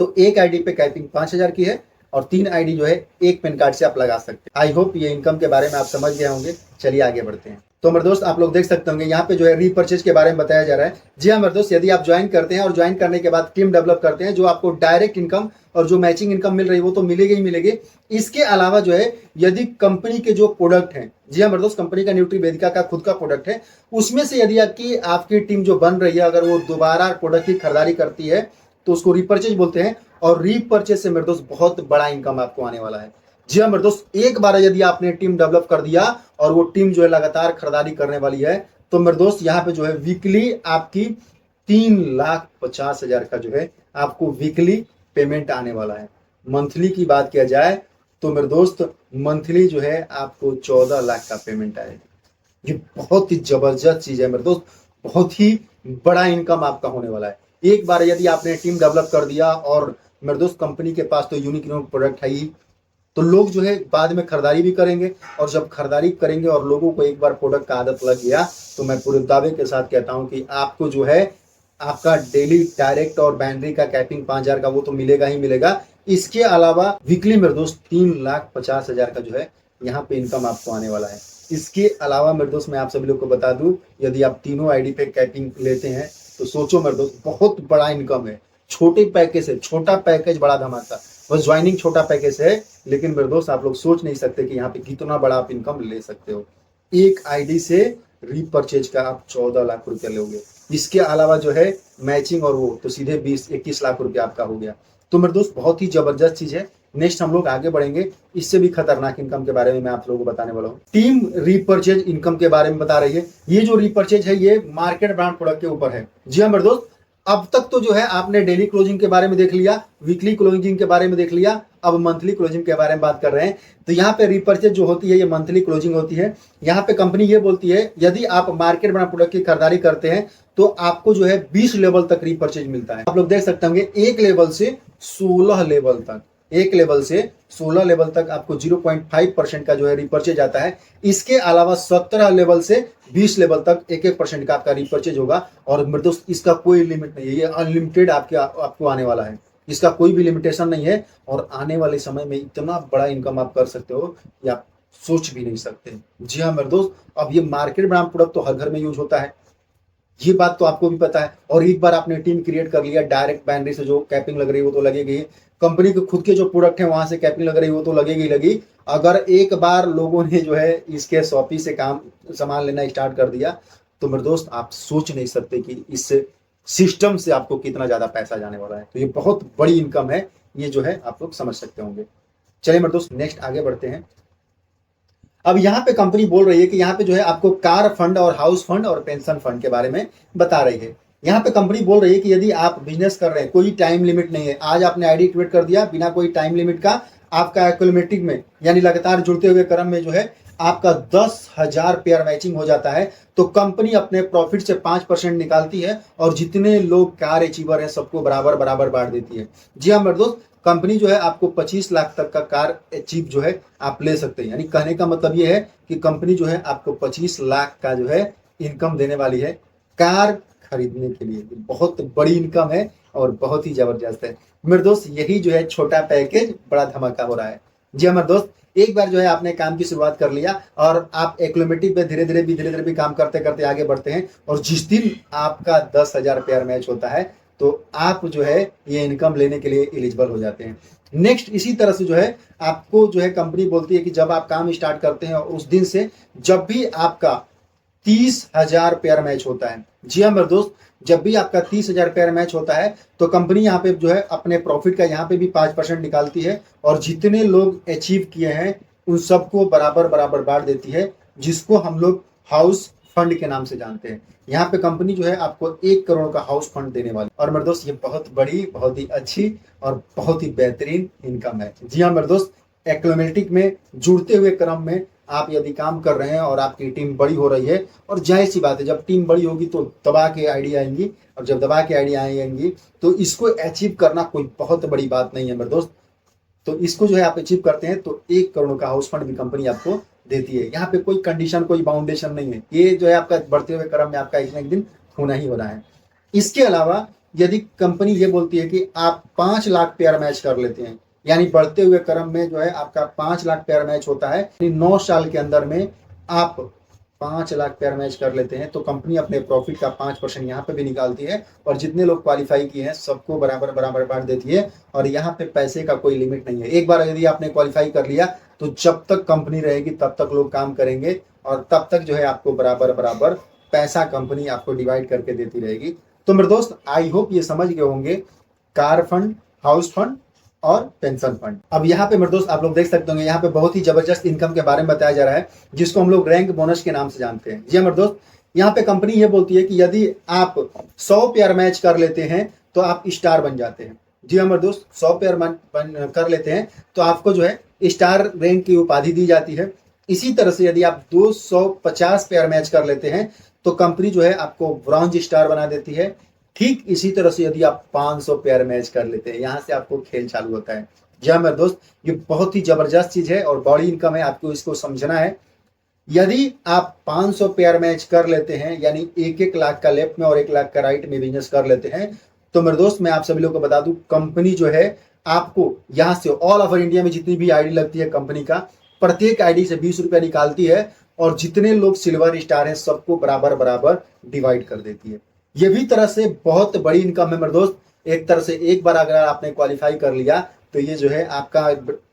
Speaker 1: तो एक आईडी पे कैपिंग 5,000 की है और 3 आईडी जो है एक पेन कार्ड से आप लगा सकते हैं। आई होप ये इनकम के बारे में आप समझ गए होंगे। चलिए आगे बढ़ते हैं। तो मेरे दोस्त आप लोग देख सकते होंगे यहाँ पे जो है रीपरचेज के बारे में बताया जा रहा है। जी हाँ मेरे दोस्त, यदि आप ज्वाइन करते हैं और ज्वाइन करने के बाद टीम डेवलप करते हैं, जो आपको डायरेक्ट इनकम और जो मैचिंग इनकम मिल रही है वो तो मिलेगी ही मिलेगी। इसके अलावा जो है यदि कंपनी के जो प्रोडक्ट हैं, जी हाँ मेरे दोस्त, कंपनी का न्यूट्रीवेदिका का खुद का प्रोडक्ट है, उसमें से यदि आपकी टीम जो बन रही है अगर वो दोबारा प्रोडक्ट की खरीदारी करती है तो उसको रीपरचेज बोलते हैं। और रीपरचेज से मेरे दोस्त बहुत बड़ा इनकम आपको आने वाला है। जी हाँ मेरे दोस्त, एक बार यदि आपने टीम डेवलप कर दिया और वो टीम जो है लगातार खरीदारी करने वाली है तो मेरे दोस्त यहाँ पे जो है वीकली आपकी 3,50,000 का जो है आपको वीकली पेमेंट आने वाला है। मंथली की बात किया जाए तो मेरे दोस्त मंथली जो है आपको 14 लाख का पेमेंट आएगा। ये बहुत ही जबरदस्त चीज है मेरे दोस्त, बहुत ही बड़ा इनकम आपका होने वाला है। एक बार यदि आपने टीम डेवलप कर दिया और मेरे दोस्त कंपनी के पास तो यूनिक प्रोडक्ट है ही, तो लोग जो है बाद में खरीदारी भी करेंगे। और जब खरीदारी करेंगे और लोगों को एक बार प्रोडक्ट का आदत लग गया तो मैं पूरे दावे के साथ कहता हूं कि आपको जो है आपका डेली डायरेक्ट और बाइनरी का कैपिंग 5,000 का वो तो मिलेगा ही मिलेगा। इसके अलावा वीकली मेरे दोस्त 3,50,000 का जो है यहाँ पे इनकम आपको आने वाला है। इसके अलावा मेरे दोस्त मैं आप सभी लोग को बता दूं, यदि आप तीनों आईडी पे कैपिंग लेते हैं तो सोचो मेरे दोस्त बहुत बड़ा इनकम है। छोटे पैकेज है, छोटा पैकेज बड़ा धमाका, बस ज्वाइनिंग छोटा पैकेज है, लेकिन मेरे दोस्त आप लोग सोच नहीं सकते कि यहाँ पे कितना बड़ा आप इनकम ले सकते हो। एक आईडी से रीपरचेज का आप 14 लाख रुपया लोगे। इसके अलावा जो है मैचिंग और वो तो सीधे 20-21 लाख रुपया आपका हो गया। तो मेरे दोस्त बहुत ही जबरदस्त चीज है। नेक्स्ट हम लोग आगे बढ़ेंगे, इससे भी खतरनाक इनकम के बारे में मैं आप लोगों को बताने वाला हूँ। टीम रीपरचेज इनकम के बारे में बता रही है। ये जो रीपरचेज है ये मार्केट ब्रांड प्रोडक्ट के ऊपर है। जी हाँ मेरे दोस्त, अब तक तो जो है आपने डेली क्लोजिंग के बारे में देख लिया, वीकली क्लोजिंग के बारे में देख लिया, अब मंथली क्लोजिंग के बारे में बात कर रहे हैं। तो यहाँ पे रीपरचेज जो होती है ये मंथली क्लोजिंग होती है। यहाँ पे कंपनी ये बोलती है यदि आप मार्केट ब्रांड प्रोडक्ट की खरीदारी करते हैं तो आपको जो है 20 लेवल तक रीपरचेज मिलता है। आप लोग देख सकते होंगे एक लेवल से 16 लेवल तक, एक लेवल से 16 लेवल तक आपको 0.5% का जो है रीपरचेज आता है। इसके अलावा 17 लेवल से 20 लेवल तक 1-1% का आपका रीपरचेज होगा। और मेरे दोस्त इसका कोई लिमिट नहीं है, ये अनलिमिटेड आपको आने वाला है, इसका कोई भी लिमिटेशन नहीं है। और आने वाले समय में इतना बड़ा इनकम आप कर सकते हो कि आप सोच भी नहीं सकते। जी हाँ मेरे दोस्त, अब ये मार्केट ब्रांड प्रोडक्ट तो हर घर में यूज होता है, ये बात तो आपको भी पता है। और एक बार आपने टीम क्रिएट कर लिया, डायरेक्ट बाइनरी से जो कैपिंग लग रही है वो तो लगेगी, कंपनी के खुद के जो प्रोडक्ट है वहां से कैपिंग लग रही है वो तो लगेगी लगी। अगर एक बार लोगों ने जो है इसके शॉपी से काम सामान लेना स्टार्ट कर दिया तो मेरे दोस्त आप सोच नहीं सकते कि इससे सिस्टम से आपको कितना ज्यादा पैसा जाने वाला है। तो ये बहुत बड़ी इनकम है, ये जो है आप लोग समझ सकते होंगे। चलिए मेरे दोस्त नेक्स्ट आगे बढ़ते हैं। अब यहाँ पे कंपनी बोल रही है कि यहाँ पे जो है आपको कार फंड और हाउस फंड और पेंशन फंड के बारे में बता रही है। यहाँ पे कंपनी बोल रही है कि यदि आप बिजनेस कर रहे हैं, कोई टाइम लिमिट नहीं है, आज आपने आईडी एक्टिवेट कर दिया बिना कोई टाइम लिमिट का, आपका एक्यूमुलेटिव में यानी लगातार जुड़ते हुए क्रम में जो है आपका 10,000 पेयर मैचिंग हो जाता है तो कंपनी अपने प्रॉफिट से 5% निकालती है और जितने लोग कार अचीवर हैं सबको बराबर बराबर बांट देती है। जी हाँ मेरे दोस्त, कंपनी जो है आपको 25 लाख तक का कार अचीव जो है आप ले सकते हैं। यानी कहने का मतलब ये है कि कंपनी जो है आपको 25 लाख का जो है इनकम देने वाली है कार खरीदने के लिए। बहुत बड़ी इनकम है और बहुत ही जबरदस्त है मेरे दोस्त। यही जो है छोटा पैकेज बड़ा धमाका हो रहा है। जी हाँ मेरे दोस्त, एक बार जो है आपने काम की शुरुआत कर लिया और आप एक्यूमुलेटिव पे धीरे धीरे भी काम करते करते आगे बढ़ते हैं और जिस दिन आपका 10,000 पेयर मैच होता है तो आप जो है ये इनकम लेने के लिए एलिजिबल हो जाते हैं। नेक्स्ट इसी तरह से जो है आपको जो है कंपनी बोलती है कि जब आप काम स्टार्ट करते हैं उस दिन से जब भी आपका 30,000 पेयर मैच होता है, जी हाँ मेरे दोस्त, जब भी आपका 30,000 पेयर मैच होता है तो कंपनी यहाँ पे जो है अपने प्रॉफिट का यहाँ पे भी 5% निकालती है और जितने लोग अचीव किए हैं उन सबको बराबर बराबर बांट देती है, जिसको हम लोग हाउस फंड के नाम से जानते हैं। यहाँ पे कंपनी जो है आपको 1 करोड़ का हाउस फंड देने वाली। और मेरे दोस्त ये बहुत बड़ी, बहुत ही अच्छी और बहुत ही बेहतरीन इनकम है। जी हाँ मेरे दोस्त, एक्यूमुलेटिव में जुड़ते हुए क्रम में आप यदि काम कर रहे हैं और आपकी टीम बड़ी हो रही है, और जाहिर सी बात है जब टीम बड़ी होगी तो दबा के आईडी आएंगी, और जब दबा के आईडी आएंगी तो इसको अचीव करना कोई बहुत बड़ी बात नहीं है मेरे दोस्त। तो इसको जो है आप अचीव करते हैं तो 1 करोड़ का हाउस फंड भी कंपनी आपको देती है। यहाँ पे कोई कंडीशन, कोई बाउंडेशन नहीं है, ये जो है आपका बढ़ते हुए क्रम में आपका एक ना एक दिन होना ही होना है। इसके अलावा यदि कंपनी ये बोलती है कि आप 5 लाख पेयर मैच कर लेते हैं, यानी बढ़ते हुए क्रम में जो है आपका 5 लाख पेयर मैच होता है, 9 साल के अंदर में आप 5 लाख पेयर मैच कर लेते हैं, तो कंपनी अपने प्रॉफिट का 5% यहाँ पे भी निकालती है और जितने लोग क्वालिफाई किए हैं सबको बराबर बराबर बांट देती है। और यहाँ पे पैसे का कोई लिमिट नहीं है। एक बार यदि आपने क्वालिफाई कर लिया तो जब तक कंपनी रहेगी तब तक लोग काम करेंगे और तब तक जो है आपको बराबर बराबर पैसा कंपनी आपको डिवाइड करके देती रहेगी। तो मेरे दोस्त, आई होप ये समझ गए होंगे कार फंड, हाउस फंड और पेंशन फंड। अब यहाँ पे मेरे दोस्त आप लोग देख सकते होंगे, यहाँ पे बहुत ही जबरदस्त इनकम के बारे में बताया जा रहा है, जिसको हम लोग रैंक बोनस के नाम से जानते हैं। जी हाँ मेरे दोस्त, यहाँ पे कंपनी ये बोलती है कि यदि आप 100 पेयर मैच कर लेते हैं तो आप स्टार बन जाते हैं। जी हाँ मेरे दोस्त, 100 पेयर कर लेते हैं तो आपको जो है स्टार रैंक की उपाधि दी जाती है। इसी तरह से यदि आप 250 पेयर मैच कर लेते हैं तो कंपनी जो है आपको ब्रॉन्ज स्टार बना देती है। ठीक इसी तरह से यदि आप 500 पेयर मैच कर लेते हैं, यहां से आपको खेल चालू होता है। जी हाँ मेरे दोस्त, ये बहुत ही जबरदस्त चीज है और बड़ी इनकम है, आपको इसको समझना है। यदि आप 500 पेयर मैच कर लेते हैं, यानी 1-1 लाख का लेफ्ट में और 1 लाख का राइट में बिजनेस कर लेते हैं, तो मेरे दोस्त मैं आप सभी लोगों को बता दूं, कंपनी जो है आपको यहां से ऑल ओवर इंडिया में जितनी भी आईडी लगती है कंपनी का, प्रत्येक आईडी से 20 रुपया निकालती है और जितने लोग सिल्वर स्टार हैं सबको बराबर बराबर डिवाइड कर देती है। ये भी तरह से बहुत बड़ी इनकम है मेरे दोस्त। एक तरह से एक बार अगर आपने क्वालिफाई कर लिया तो ये जो है आपका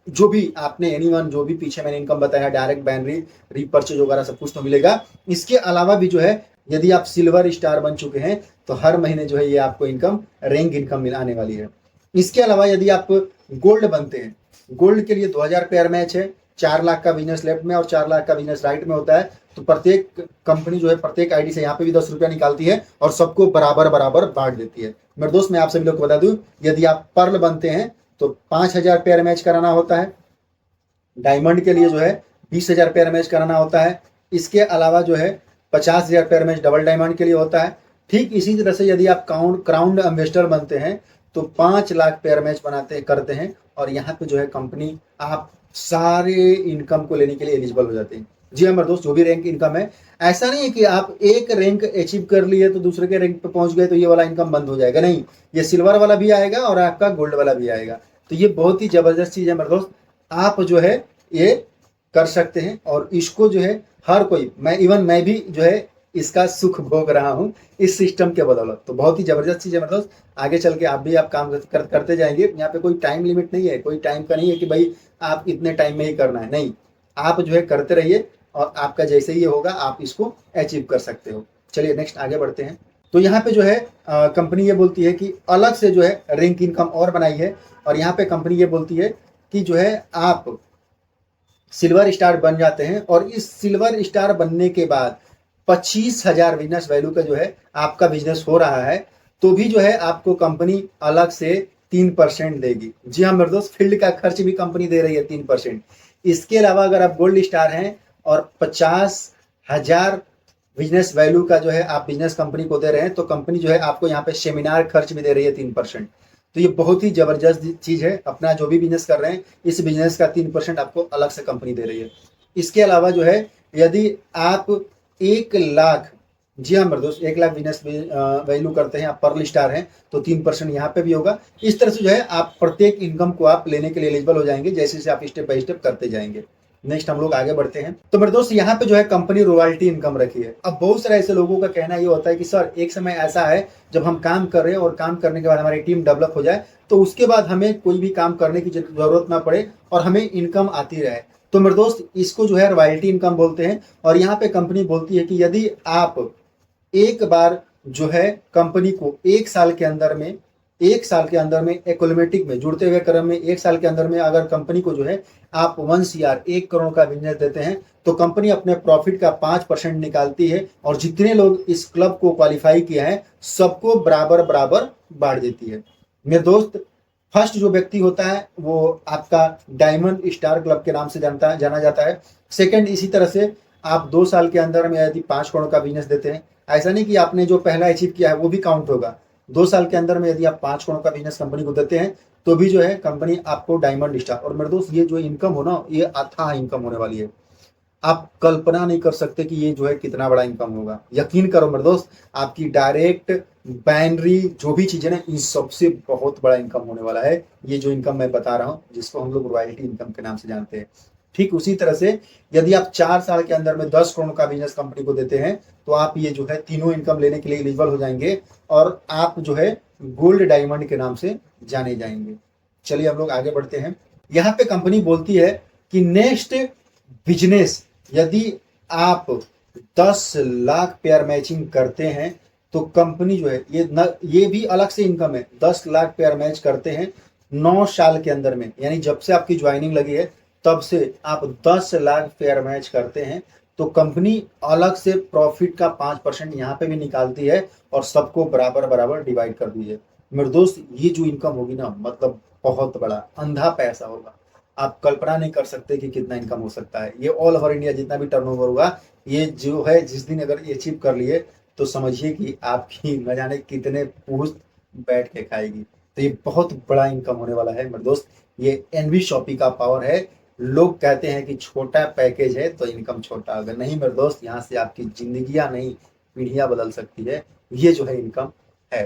Speaker 1: जो भी आपने एनीवन जो भी पीछे मैंने इनकम बताया, डायरेक्ट बैनरी, रीपर्चेज वगैरह सब कुछ तो मिलेगा। इसके अलावा भी जो है यदि आप सिल्वर स्टार बन चुके हैं तो हर महीने जो है ये आपको इनकम, रैंक इनकम आने वाली है। इसके अलावा यदि आप गोल्ड बनते हैं, गोल्ड के लिए 2000 पेयर मैच है, 4 लाख का बिजनेस लेफ्ट में और 4 लाख का बिजनेस राइट में होता है। तो प्रत्येक कंपनी जो है प्रत्येक आईडी से यहाँ पे भी 10 रुपया निकालती है और सबको बराबर बराबर बांट देती है। मेरे दोस्त मैं आप सभी लोग को बता दूं, यदि आप पर्ल बनते हैं तो 5000 पेयर मैच कराना होता है। डायमंड के लिए जो है 20,000 पेयर मैच कराना होता है। इसके अलावा जो है 50,000 पेयर मैच डबल डायमंड के लिए होता है। ठीक इसी तरह से यदि आप क्राउन एम्बेसडर बनते हैं तो 5 लाख पेयर मैच करते हैं और यहाँ पे जो है कंपनी आप सारे इनकम को लेने के लिए एलिजिबल हो जाते हैं। जी हाँ मेरे दोस्त, जो भी रैंक इनकम है, ऐसा नहीं है कि आप एक रैंक अचीव कर लिए तो दूसरे के रैंक पे पहुंच गए तो ये वाला इनकम बंद हो जाएगा। नहीं, ये सिल्वर वाला भी आएगा और आपका गोल्ड वाला भी आएगा। तो ये बहुत ही जबरदस्त चीज है मेरे दोस्त, आप जो है ये कर सकते हैं और इसको जो है हर कोई, मैं भी जो है इसका सुख भोग रहा हूँ इस सिस्टम के बदौलत। तो बहुत ही जबरदस्त चीज है मेरे दोस्त, आगे चल के आप भी आप काम करते जाएंगे। यहाँ पे कोई टाइम लिमिट नहीं है, कोई टाइम का नहीं है कि भाई आप इतने टाइम में ही करना है, नहीं, आप जो है करते रहिए और आपका जैसे ही होगा आप इसको अचीव कर सकते हो। चलिए नेक्स्ट आगे बढ़ते हैं। तो यहाँ पे जो है कंपनी ये बोलती है कि अलग से जो है रैंक इनकम और बनाई है और यहाँ पे कंपनी ये बोलती है कि जो है आप सिल्वर स्टार बन जाते हैं और इस सिल्वर स्टार बनने के बाद 25,000 बिजनेस वैल्यू का जो है आपका बिजनेस हो रहा है तो भी जो है आपको कंपनी अलग से 3% देगी। जी हाँ मेरे दोस्त, फील्ड का खर्च भी कंपनी दे रही है 3%। इसके अलावा अगर आप गोल्ड स्टार हैं और 50,000 बिजनेस वैल्यू का जो है आप बिजनेस कंपनी को दे रहे हैं तो कंपनी जो है आपको यहाँ पे सेमिनार खर्च भी दे रही है 3%। तो ये बहुत ही जबरदस्त चीज है, अपना जो भी बिजनेस कर रहे हैं इस बिजनेस का 3% आपको अलग से कंपनी दे रही है। इसके अलावा जो है यदि आप 1 लाख, जी हाँ मेरे दोस्त, 1 लाख बिजनेस वैल्यू करते हैं, आप पर्ल स्टार हैं तो 3% यहाँ पे भी होगा। इस तरह से जो है आप प्रत्येक इनकम को आप लेने के लिए एलिजिबल हो जाएंगे जैसे जैसे आप स्टेप बाय स्टेप करते जाएंगे। नेक्स्ट हम लोग आगे बढ़ते हैं। तो मेरे दोस्त यहाँ पे जो है कंपनी रॉयल्टी इनकम रखी है। अब बहुत सारे ऐसे लोगों का कहना ये होता है कि सर एक समय ऐसा है जब हम काम कर रहे हैं और काम करने के बाद हमारी टीम डेवलप हो जाए तो उसके बाद हमें कोई भी काम करने की जरूरत ना पड़े और हमें इनकम आती रहे। तो मेरे दोस्त इसको जो है रॉयल्टी इनकम बोलते हैं और यहाँ पे कंपनी बोलती है कि यदि आप एक बार जो है कंपनी को 1 साल के अंदर में एक्रोमेटिक में जुड़ते हुए क्रम में 1 साल के अंदर में अगर कंपनी को जो है आप 1 CR 1 करोड़ का बिजनेस देते हैं तो कंपनी अपने प्रॉफिट का 5% निकालती है और जितने लोग इस क्लब को क्वालिफाई किया है सबको बराबर बराबर बांट देती है। मेरे दोस्त, फर्स्ट जो व्यक्ति होता है वो आपका डायमंड स्टार क्लब के नाम से जाना जाता है। सेकंड, इसी तरह से आप 2 साल के अंदर में यदि 5 करोड़ का बिजनेस देते हैं, ऐसा नहीं कि आपने जो पहला अचीव किया है वो भी काउंट होगा। 2 साल के अंदर में यदि आप 5 करोड़ का बिजनेस कंपनी को देते हैं तो भी जो है कंपनी आपको डायमंड स्टार, और मेरे दोस्त ये जो इनकम हो ना, ये अथाह इनकम होने वाली है। आप कल्पना नहीं कर सकते कि ये जो है कितना बड़ा इनकम होगा। यकीन करो मेरे दोस्त, आपकी डायरेक्ट बाइनरी जो भी चीजें ना, इन सबसे बहुत बड़ा इनकम होने वाला है। ये जो इनकम मैं बता रहा हूँ, जिसको हम लोग रॉयल्टी इनकम के नाम से जानते हैं। ठीक उसी तरह से यदि आप 4 साल के अंदर में 10 करोड़ का बिजनेस कंपनी को देते हैं, तो आप ये जो है तीनों इनकम लेने के लिए एलिजिबल हो जाएंगे, और आप जो है गोल्ड डायमंड के नाम से जाने जाएंगे। चलिए हम लोग आगे बढ़ते हैं। यहाँ पे कंपनी बोलती है कि नेक्स्ट बिजनेस, यदि आप 10 लाख पेयर मैचिंग करते हैं तो कंपनी जो है ये भी अलग से इनकम है। 10 लाख पेयर मैच करते हैं 9 साल के अंदर में, यानी जब से आपकी ज्वाइनिंग लगी है तब से आप 10 लाख पेयर मैच करते हैं, तो कंपनी अलग से प्रॉफिट का 5% यहाँ पे भी निकालती है और सबको बराबर बराबर डिवाइड कर दी है। मेरे दोस्त ये जो इनकम होगी ना, मतलब बहुत बड़ा अंधा पैसा होगा। आप कल्पना नहीं कर सकते कि कितना इनकम हो सकता है। ये ऑल ओवर इंडिया जितना भी टर्नओवर होगा, ये जो है जिस दिन अगर ये अचीव कर लिए तो समझिए कि आपकी न जाने कितने पूछ बैठ के खाएगी। तो ये बहुत बड़ा इनकम होने वाला है मेरे दोस्त। ये एनवी शॉपी का पावर है। लोग कहते हैं कि छोटा पैकेज है तो इनकम छोटा होगा, नहीं मेरे दोस्त, यहाँ से आपकी जिंदगियां नहीं पीढ़ियां बदल सकती है। ये जो है इनकम है।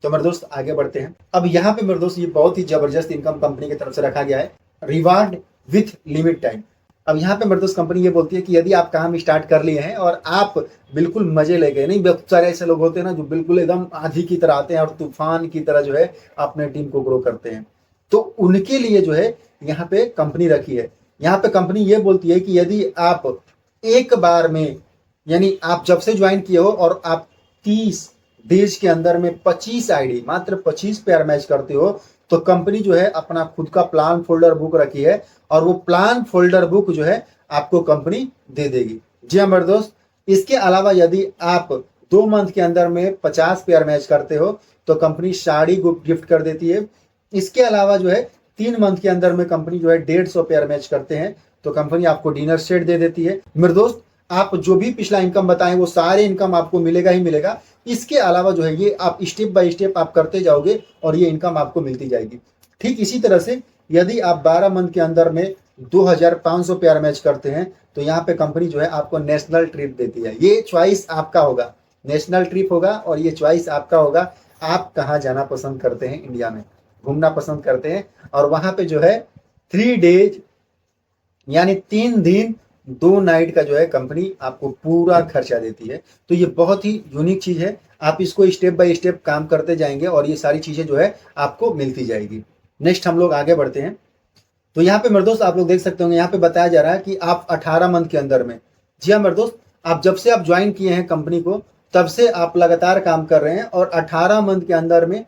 Speaker 1: तो मेरे दोस्त आगे बढ़ते हैं। अब यहाँ पे मेरे दोस्त ये बहुत ही जबरदस्त इनकम कंपनी की तरफ से रखा गया है, रिवार्ड विथ लिमिट टाइम। अब यहाँ पे मेरे दोस्त कंपनी ये बोलती है कि यदि आप काम स्टार्ट कर लिए हैं और आप बिल्कुल मजे ले गए, नहीं बहुत सारे ऐसे लोग होते हैं ना जो बिल्कुल एकदम आंधी की तरह आते हैं और तूफान की तरह जो है अपने टीम को ग्रो करते हैं, तो उनके लिए जो है यहाँ पे कंपनी रखी है। यहाँ पे कंपनी ये बोलती है कि यदि आप एक बार में, यानी आप जब से ज्वाइन किए हो और आप 30 डेज के अंदर में 25 आईडी, मात्र 25 पेयर मैच करते हो, तो कंपनी जो है अपना खुद का प्लान फोल्डर बुक रखी है, और वो प्लान फोल्डर बुक जो है आपको कंपनी दे देगी। जी हाँ मेरे दोस्त, इसके अलावा यदि आप 2 मंथ के अंदर में 50 पेयर मैच करते हो तो कंपनी साड़ी गिफ्ट कर देती है। इसके अलावा जो है 3 मंथ के अंदर में कंपनी जो है 150 पेयर मैच करते हैं तो कंपनी आपको डिनर सेट दे देती है। मेरे दोस्त, आप जो भी पिछला इनकम बताएं वो सारे इनकम आपको मिलेगा ही मिलेगा। इसके अलावा जो है ये आप स्टेप बाय स्टेप आप करते जाओगे और ये इनकम आपको मिलती जाएगी। ठीक इसी तरह से यदि आप 12 मंथ के अंदर में 2500 पेयर मैच करते हैं तो यहाँ पे कंपनी जो है आपको नेशनल ट्रिप देती है। ये चॉइस आपका होगा, नेशनल ट्रिप होगा और ये चॉइस आपका होगा। आप कहाँ जाना पसंद करते हैं, इंडिया में घूमना पसंद करते हैं, और वहां पे जो है 3 डेज यानी 3 दिन 2 नाइट का जो है कंपनी आपको पूरा खर्चा देती है। तो ये बहुत ही यूनिक चीज है। आप इसको स्टेप बाय स्टेप काम करते जाएंगे और ये सारी चीजें जो है आपको मिलती जाएगी। नेक्स्ट हम लोग आगे बढ़ते हैं। तो यहाँ पे मेरे दोस्त आप लोग देख सकते होंगे, यहाँ पे बताया जा रहा है कि आप 18 मंथ के अंदर में, जी हाँ मेरे दोस्त, आप जब से आप ज्वाइन किए हैं कंपनी को तब से आप लगातार काम कर रहे हैं और 18 मंथ के अंदर में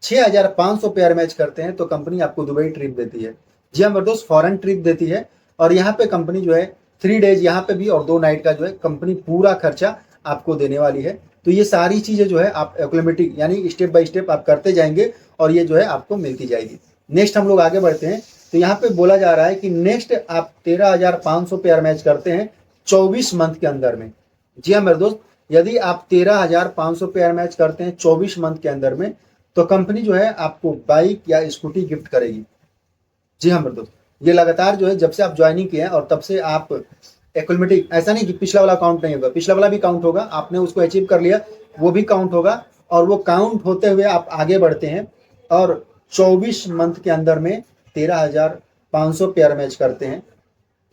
Speaker 1: 6500 पेयर मैच करते हैं तो कंपनी आपको दुबई ट्रिप देती है। जी हाँ मेरे दोस्त, फॉरेन ट्रिप देती है। और यहाँ पे कंपनी जो है 3 डेज यहाँ पे भी और 2 नाइट का जो है कंपनी पूरा खर्चा आपको देने वाली है। तो ये सारी चीजें जो है आप ऑटोमेटिक यानी स्टेप बाय स्टेप आप करते जाएंगे और ये जो है आपको मिलती जाएगी। नेक्स्ट हम लोग आगे बढ़ते हैं। तो यहाँ पे बोला जा रहा है कि नेक्स्ट आप 13,500 पेयर मैच करते हैं 24 मंथ के अंदर में। जी हाँ मेरे दोस्त, यदि आप 13,500 पेयर मैच करते हैं 24 मंथ के अंदर में तो कंपनी जो है आपको बाइक या स्कूटी गिफ्ट करेगी। जी हाँ मेरे दोस्त, ये लगातार जो है जब से आप ज्वाइनिंग किए हैं और तब से आप एक्युमुलेटिव, ऐसा नहीं कि पिछला वाला काउंट नहीं होगा, पिछला वाला भी काउंट होगा। आपने उसको अचीव कर लिया वो भी काउंट होगा, और वो काउंट होते हुए आप आगे बढ़ते हैं और 24 मंथ के अंदर में 13,500 पेयर मैच करते हैं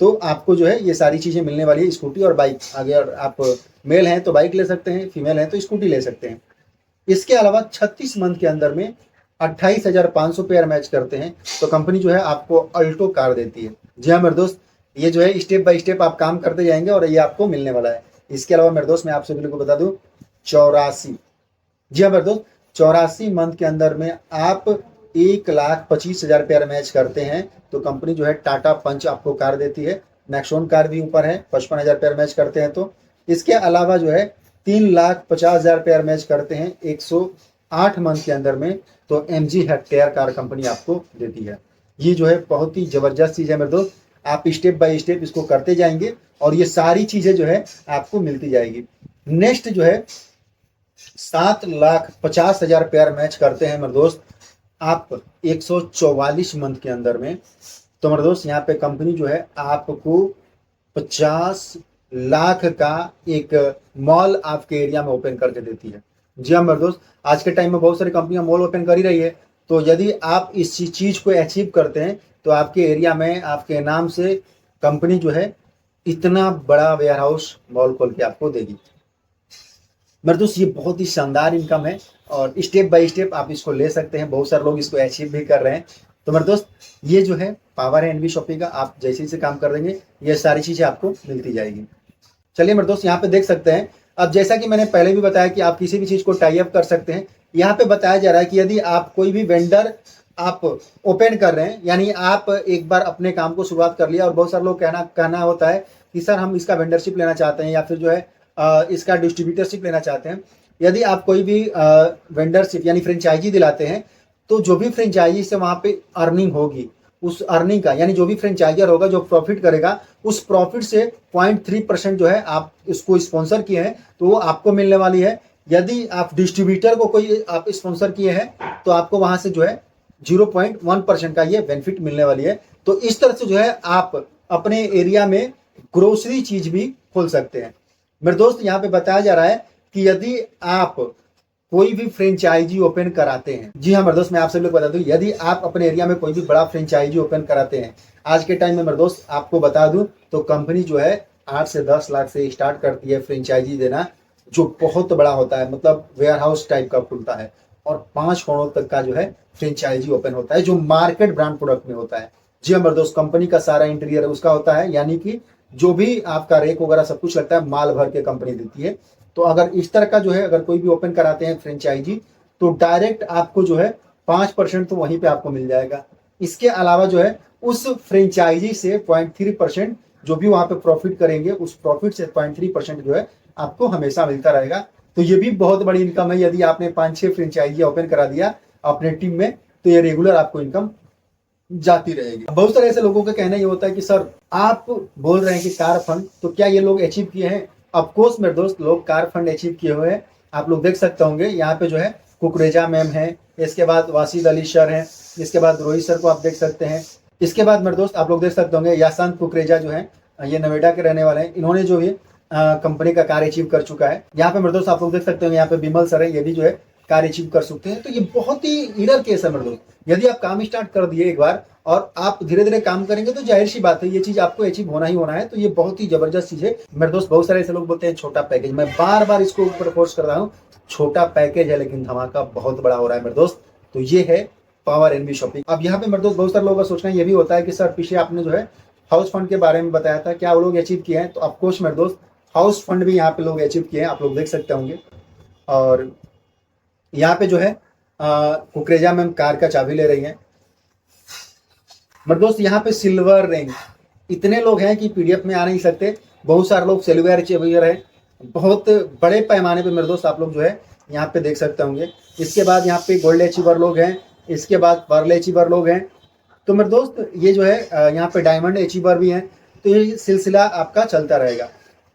Speaker 1: तो आपको जो है ये सारी चीजें मिलने वाली है, स्कूटी और बाइक। अगर आप मेल हैं तो बाइक ले सकते हैं, फीमेल हैं तो स्कूटी ले सकते हैं। इसके अलावा 36 मंथ के अंदर में 28,500 पेयर मैच करते हैं तो कंपनी जो है आपको अल्टो कार देती है। जी हाँ मेरे दोस्त, ये जो है स्टेप बाय स्टेप आप काम करते जाएंगे और ये आपको मिलने वाला है। इसके अलावा मेरे दोस्त मैं आप सभी को बता दूं 84, जी हाँ मेरे दोस्त, 84 मंथ के अंदर में आप 1,25,000 पेयर मैच करते हैं तो कंपनी जो है टाटा पंच आपको कार देती है। नेक्सॉन कार भी ऊपर है, 55,000 पेयर मैच करते हैं तो। इसके अलावा जो है 3,50,000 पेयर मैच करते हैं 108 मंथ के अंदर में तो MG हेक्टेयर कार कंपनी आपको देती है। ये जो है बहुत ही जबरदस्त चीज है मेरे दोस्त। आप स्टेप बाय स्टेप इसको करते जाएंगे और ये सारी चीजें जो है आपको मिलती जाएगी। नेक्स्ट जो है 7,50,000 पेयर मैच करते हैं मेरे दोस्त आप 144 मंथ के अंदर में, तो मेरे दोस्त यहाँ पे कंपनी जो है आपको 50 लाख का एक मॉल आपके एरिया में ओपन करके देती है। जी हाँ मेरे दोस्त, आज के टाइम में बहुत सारी कंपनियां मॉल ओपन कर ही रही है। तो यदि आप इस चीज को अचीव करते हैं तो आपके एरिया में आपके नाम से कंपनी जो है इतना बड़ा वेयर हाउस मॉल खोल के आपको देगी। मेरे दोस्त ये बहुत ही शानदार इनकम है और स्टेप बाय स्टेप आप इसको ले सकते हैं। बहुत सारे लोग इसको अचीव भी कर रहे हैं। तो मेरे दोस्त ये जो है पावर है एनवी शॉपिंग का, आप जैसे जैसे काम कर देंगे ये सारी चीजें आपको मिलती जाएगी। चलिए मेरे दोस्त यहाँ पे देख सकते हैं। अब जैसा कि मैंने पहले भी बताया कि आप किसी भी चीज को टाई अप कर सकते हैं। यहाँ पे बताया जा रहा है कि यदि आप कोई भी वेंडर आप ओपन कर रहे हैं, यानी आप एक बार अपने काम को शुरुआत कर लिया और बहुत सारे लोग कहना होता है कि सर हम इसका वेंडरशिप लेना चाहते हैं या फिर जो है इसका डिस्ट्रीब्यूटरशिप लेना चाहते हैं। यदि आप कोई भी वेंडरशिप यानी फ्रेंचाइजी दिलाते हैं तो जो भी फ्रेंचाइजी से वहां पे अर्निंग होगी उस अर्निंग का, यानी जो भी फ्रेंचाइजर होगा जो प्रॉफिट करेगा उस प्रॉफिट से 0.3% जो है आप इसको स्पॉन्सर किए हैं तो वो आपको मिलने वाली है। यदि आप डिस्ट्रीब्यूटर को कोई आप स्पॉन्सर किए हैं तो आपको वहां से जो है 0.1% का ये बेनिफिट मिलने वाली है। तो इस तरह से जो है आप अपने एरिया में ग्रोसरी चीज भी खोल सकते हैं। मेरे दोस्त यहाँ पे बताया जा रहा है कि यदि आप कोई भी फ्रेंचाइजी ओपन कराते हैं, जी हाँ मेरे दोस्त मैं आप सभी लोग बता दूं, यदि आप अपने एरिया में कोई भी बड़ा फ्रेंचाइजी ओपन कराते हैं आज के टाइम में मेरे दोस्त आपको बता दूं तो कंपनी जो है 8 से 10 लाख से स्टार्ट करती है फ्रेंचाइजी देना, जो बहुत बड़ा होता है, मतलब वेयर हाउस टाइप का खुलता है और 5 करोड़ तक का जो है फ्रेंचाइजी ओपन होता है जो मार्केट ब्रांड प्रोडक्ट में होता है। जी हाँ मेरे दोस्त, कंपनी का सारा इंटीरियर उसका होता है, यानी कि जो भी आपका रेक वगैरह सब कुछ लगता है माल भर के कंपनी देती है। तो अगर इस तरह का जो है अगर कोई भी ओपन कराते हैं फ्रेंचाइजी तो डायरेक्ट आपको जो है 5% तो वहीं पे आपको मिल जाएगा। इसके अलावा जो है उस फ्रेंचाइजी से 0.3% जो भी वहां पे प्रॉफिट करेंगे उस प्रॉफिट से 0.3% जो है आपको हमेशा मिलता रहेगा। तो ये भी बहुत बड़ी इनकम है। यदि आपने 5-6 फ्रेंचाइजी ओपन करा दिया अपने टीम में तो ये रेगुलर आपको इनकम जाती रहेगी। बहुत सारे ऐसे लोगों का कहना ये होता है कि सर आप बोल रहे हैं कि कार फंड, तो क्या ये लोग अचीव किए हैं? ऑफकोर्स मेरे दोस्त लोग कार फंड अचीव किए हुए हैं। आप लोग देख सकते होंगे यहाँ पे जो है कुकरेजा मैम है, इसके बाद वासिद अली सर है, इसके बाद रोहित सर को आप देख सकते हैं। इसके बाद मेरे दोस्त आप लोग देख सकते होंगे यासंत कुकरेजा जो है ये नोएडा के रहने वाले हैं, इन्होंने जो है कंपनी का कार अचीव कर चुका है। यहाँ पे मेरे दोस्त आप लोग देख सकते होंगे यहाँ पे बिमल सर है, ये भी जो है कार अचीव कर सकते हैं। तो ये बहुत ही इनर केस है मेरे दोस्त। यदि आप काम स्टार्ट कर दिए एक बार और आप धीरे धीरे काम करेंगे तो जाहिर सी बात है ये चीज आपको अचीव होना ही होना है। तो ये बहुत ही जबरदस्त चीज है मेरे दोस्त। बहुत सारे ऐसे लोग बोलते हैं छोटा पैकेज, मैं बार बार इसको ऊपर फोर्स कर रहा हूँ, छोटा पैकेज है लेकिन धमाका बहुत बड़ा हो रहा है मेरे दोस्त। तो ये है पावर एनवी शॉपिंग। अब यहाँ पे मेरे दोस्त बहुत सारे लोगों का सोचना ये भी होता है कि सर पीछे आपने जो है हाउस फंड के बारे में बताया था, क्या वो लोग अचीव किए हैं? तो ऑफकोर्स मेरे दोस्त हाउस फंड भी यहाँ पे लोग अचीव किए हैं, आप लोग देख सकते होंगे। और यहाँ पे जो है कुकरेजा मैम कार का चाबी ले रही है मेरे दोस्त। यहाँ पे सिल्वर रिंग इतने लोग हैं कि पीडीएफ में आ नहीं सकते। बहुत सारे लोग सिल्वर अचीवर है बहुत बड़े पैमाने पे मेरे दोस्त, आप लोग जो है यहाँ पे देख सकते होंगे। इसके बाद यहाँ पे गोल्ड अचीवर लोग हैं, इसके बाद पर्ल अचीवर लोग हैं। तो मेरे दोस्त ये जो है यहाँ पे डायमंड अचीवर भी हैं। तो ये सिलसिला आपका चलता रहेगा।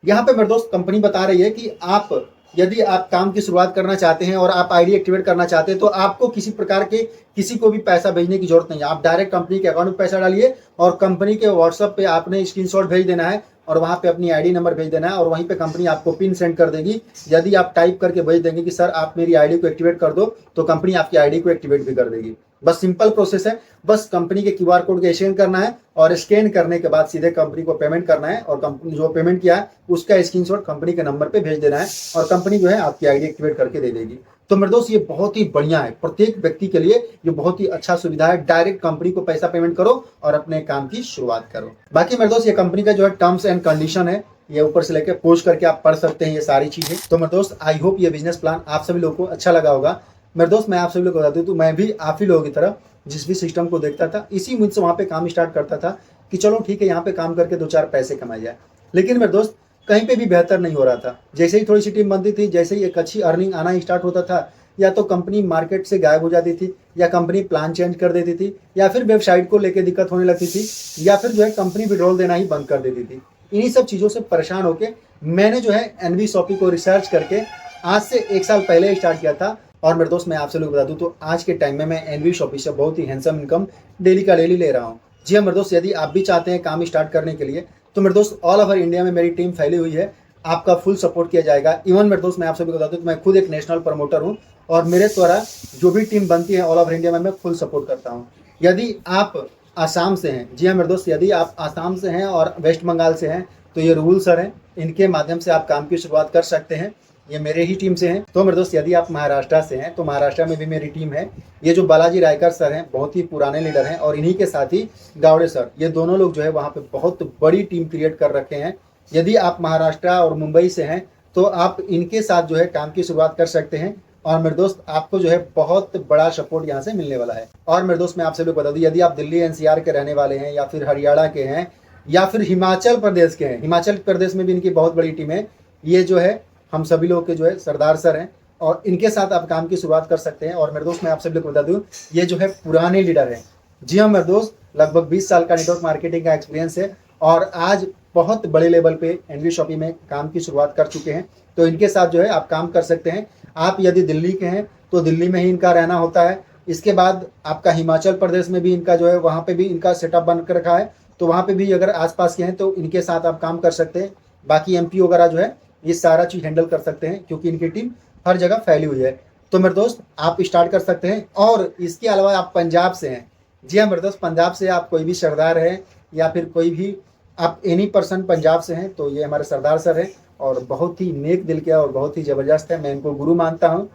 Speaker 1: यहाँ पे मेरे दोस्त कंपनी बता रही है कि आप यदि आप काम की शुरुआत करना चाहते हैं और आप आईडी एक्टिवेट करना चाहते हैं तो आपको किसी प्रकार के किसी को भी पैसा भेजने की जरूरत नहीं है। आप डायरेक्ट कंपनी के अकाउंट में पैसा डालिए और कंपनी के व्हाट्सएप पे आपने स्क्रीनशॉट भेज देना है और वहां पे अपनी आईडी नंबर भेज देना है और वहीं पे कंपनी आपको पिन सेंड कर देगी। यदि आप टाइप करके भेज देंगे कि सर आप मेरी आईडी को एक्टिवेट कर दो तो कंपनी आपकी आईडी को एक्टिवेट भी कर देगी। बस सिंपल प्रोसेस है, बस कंपनी के क्यूआर कोड को स्कैन करना है और स्कैन करने के बाद सीधे कंपनी को पेमेंट करना है और कंपनी जो पेमेंट किया है उसका स्क्रीनशॉट कंपनी के नंबर पे भेज देना है और कंपनी जो है आपकी आईडी एक्टिवेट करके दे देगी। तो मेरे दोस्त ये बहुत ही बढ़िया है, प्रत्येक व्यक्ति के लिए ये बहुत ही अच्छा सुविधा है। डायरेक्ट कंपनी को पैसा पेमेंट करो और अपने काम की शुरुआत करो। बाकी मेरे दोस्त ये कंपनी का जो है टर्म्स एंड कंडीशन है, ये ऊपर से लेकर पोस्ट करके आप पढ़ सकते हैं ये सारी चीजें। तो मेरे दोस्त आई होप ये बिजनेस प्लान आप सभी लोगों को अच्छा लगा होगा। मेरे दोस्त मैं आप सभी लोग को बता दूं तो मैं भी आप ही लोगों की तरह जिस भी सिस्टम को देखता था इसी उम्मीद से वहां पे काम स्टार्ट करता था कि चलो ठीक है यहाँ पे काम करके 2-4 पैसे कमाए जाए। लेकिन मेरे दोस्त कहीं पे भी बेहतर नहीं हो रहा था। जैसे ही थोड़ी सी टीम बनती थी, जैसे ही एक अच्छी अर्निंग आना स्टार्ट होता था, या तो कंपनी मार्केट से गायब हो जाती थी, या कंपनी प्लान चेंज कर देती थी, या फिर वेबसाइट को लेकर दिक्कत होने लगती थी, या फिर जो है कंपनी विड्रॉल देना ही बंद कर देती थी। इन्हीं सब चीज़ों से परेशान होकर मैंने जो है एनवी शॉपिंग को रिसर्च करके आज से 1 साल पहले स्टार्ट किया था और मेरे दोस्त मैं आप सभी लोग बता दूं तो आज के टाइम में मैं एनवी शॉपी से बहुत ही हैंडसम इनकम डेली का डेली ले रहा हूं। जी हाँ मेरे दोस्त, यदि आप भी चाहते हैं काम स्टार्ट करने के लिए तो मेरे दोस्त ऑल ओवर इंडिया में मेरी टीम फैली हुई है, आपका फुल सपोर्ट किया जाएगा। इवन मेरे दोस्त मैं आप सभी को बता दूं तो मैं खुद एक नेशनल प्रमोटर हूँ और मेरे द्वारा जो भी टीम बनती है ऑल ओवर इंडिया में मैं फुल सपोर्ट करता हूँ। यदि आप आसाम से हैं, जी हाँ मेरे दोस्त, यदि आप आसाम से हैं और वेस्ट बंगाल से हैं तो ये रूल सर हैं, इनके माध्यम से आप काम की शुरुआत कर सकते हैं। ये मेरे ही टीम से हैं। तो मेरे दोस्त यदि आप महाराष्ट्र से हैं तो महाराष्ट्र में भी मेरी टीम है। ये जो बालाजी रायकर सर हैं बहुत ही पुराने लीडर हैं और इन्हीं के साथ ही गावड़े सर, ये दोनों लोग जो है वहाँ पे बहुत बड़ी टीम क्रिएट कर रखे हैं। यदि आप महाराष्ट्र और मुंबई से हैं तो आप इनके साथ जो है काम की शुरुआत कर सकते हैं और मेरे दोस्त आपको जो है बहुत बड़ा सपोर्ट यहाँ से मिलने वाला है। और मेरे दोस्त मैं आपसे भी बता दूं, यदि आप दिल्ली एनसीआर के रहने वाले हैं या फिर हरियाणा के हैं या फिर हिमाचल प्रदेश के हैं, हिमाचल प्रदेश में भी इनकी बहुत बड़ी टीम है। ये जो है हम सभी लोग के जो है सरदार सर हैं और इनके साथ आप काम की शुरुआत कर सकते हैं। और मेरे दोस्त मैं आप सभी लोग को बता दूं, ये जो है पुराने लीडर हैं। जी हाँ मेरे दोस्त, लगभग 20 साल का नेटवर्क मार्केटिंग का एक्सपीरियंस है और आज बहुत बड़े लेवल पे एनवी शॉपी में काम की शुरुआत कर चुके हैं। तो इनके साथ जो है आप काम कर सकते हैं। आप यदि दिल्ली के हैं तो दिल्ली में ही इनका रहना होता है। इसके बाद आपका हिमाचल प्रदेश में भी इनका जो है वहाँ पे भी इनका सेटअप बन कर रखा है, तो वहाँ पे भी अगर आसपास के हैं तो इनके साथ आप काम कर सकते हैं। बाकी एमपी वगैरह जो है ये सारा चीज़ हैंडल कर सकते हैं क्योंकि इनकी टीम हर जगह फैली हुई है। तो मेरे दोस्त आप स्टार्ट कर सकते हैं। और इसके अलावा आप पंजाब से हैं, जी हाँ मेरे दोस्त, पंजाब से आप कोई भी सरदार है या फिर कोई भी आप एनी पर्सन पंजाब से हैं तो ये हमारे सरदार सर हैं और बहुत ही नेक दिल के और बहुत ही ज़बरदस्त है, मैं इनको गुरु मानता हूँ।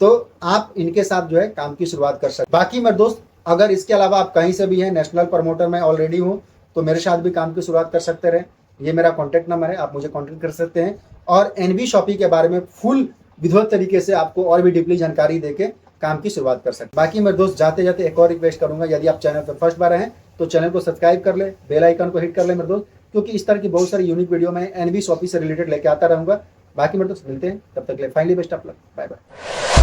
Speaker 1: तो आप इनके साथ जो है काम की शुरुआत कर सकते। बाकी मेरे दोस्त अगर इसके अलावा आप कहीं से भी हैं, नेशनल प्रमोटर मैं ऑलरेडी हूँ, तो मेरे साथ भी काम की शुरुआत कर सकते रहे। ये मेरा कॉन्टैक्ट नंबर है, आप मुझे कॉन्टैक्ट कर सकते हैं और एनवी शॉपी के बारे में फुल विधिवत तरीके से आपको और भी डीपली जानकारी देके काम की शुरुआत कर सकते। बाकी मेरे दोस्त जाते जाते एक और रिक्वेस्ट करूंगा, यदि आप चैनल पर फर्स्ट बार हैं तो चैनल को सब्सक्राइब कर ले, बेल आइकन को हिट कर ले मेरे दोस्त, क्योंकि इस तरह की बहुत सारी यूनिक वीडियो मैं एनवी शॉपी से रिलेटेड लेके आता रहूंगा। बाकी मेरे दोस्त मिलते हैं, तब तक के लिए finally best of luck, bye bye.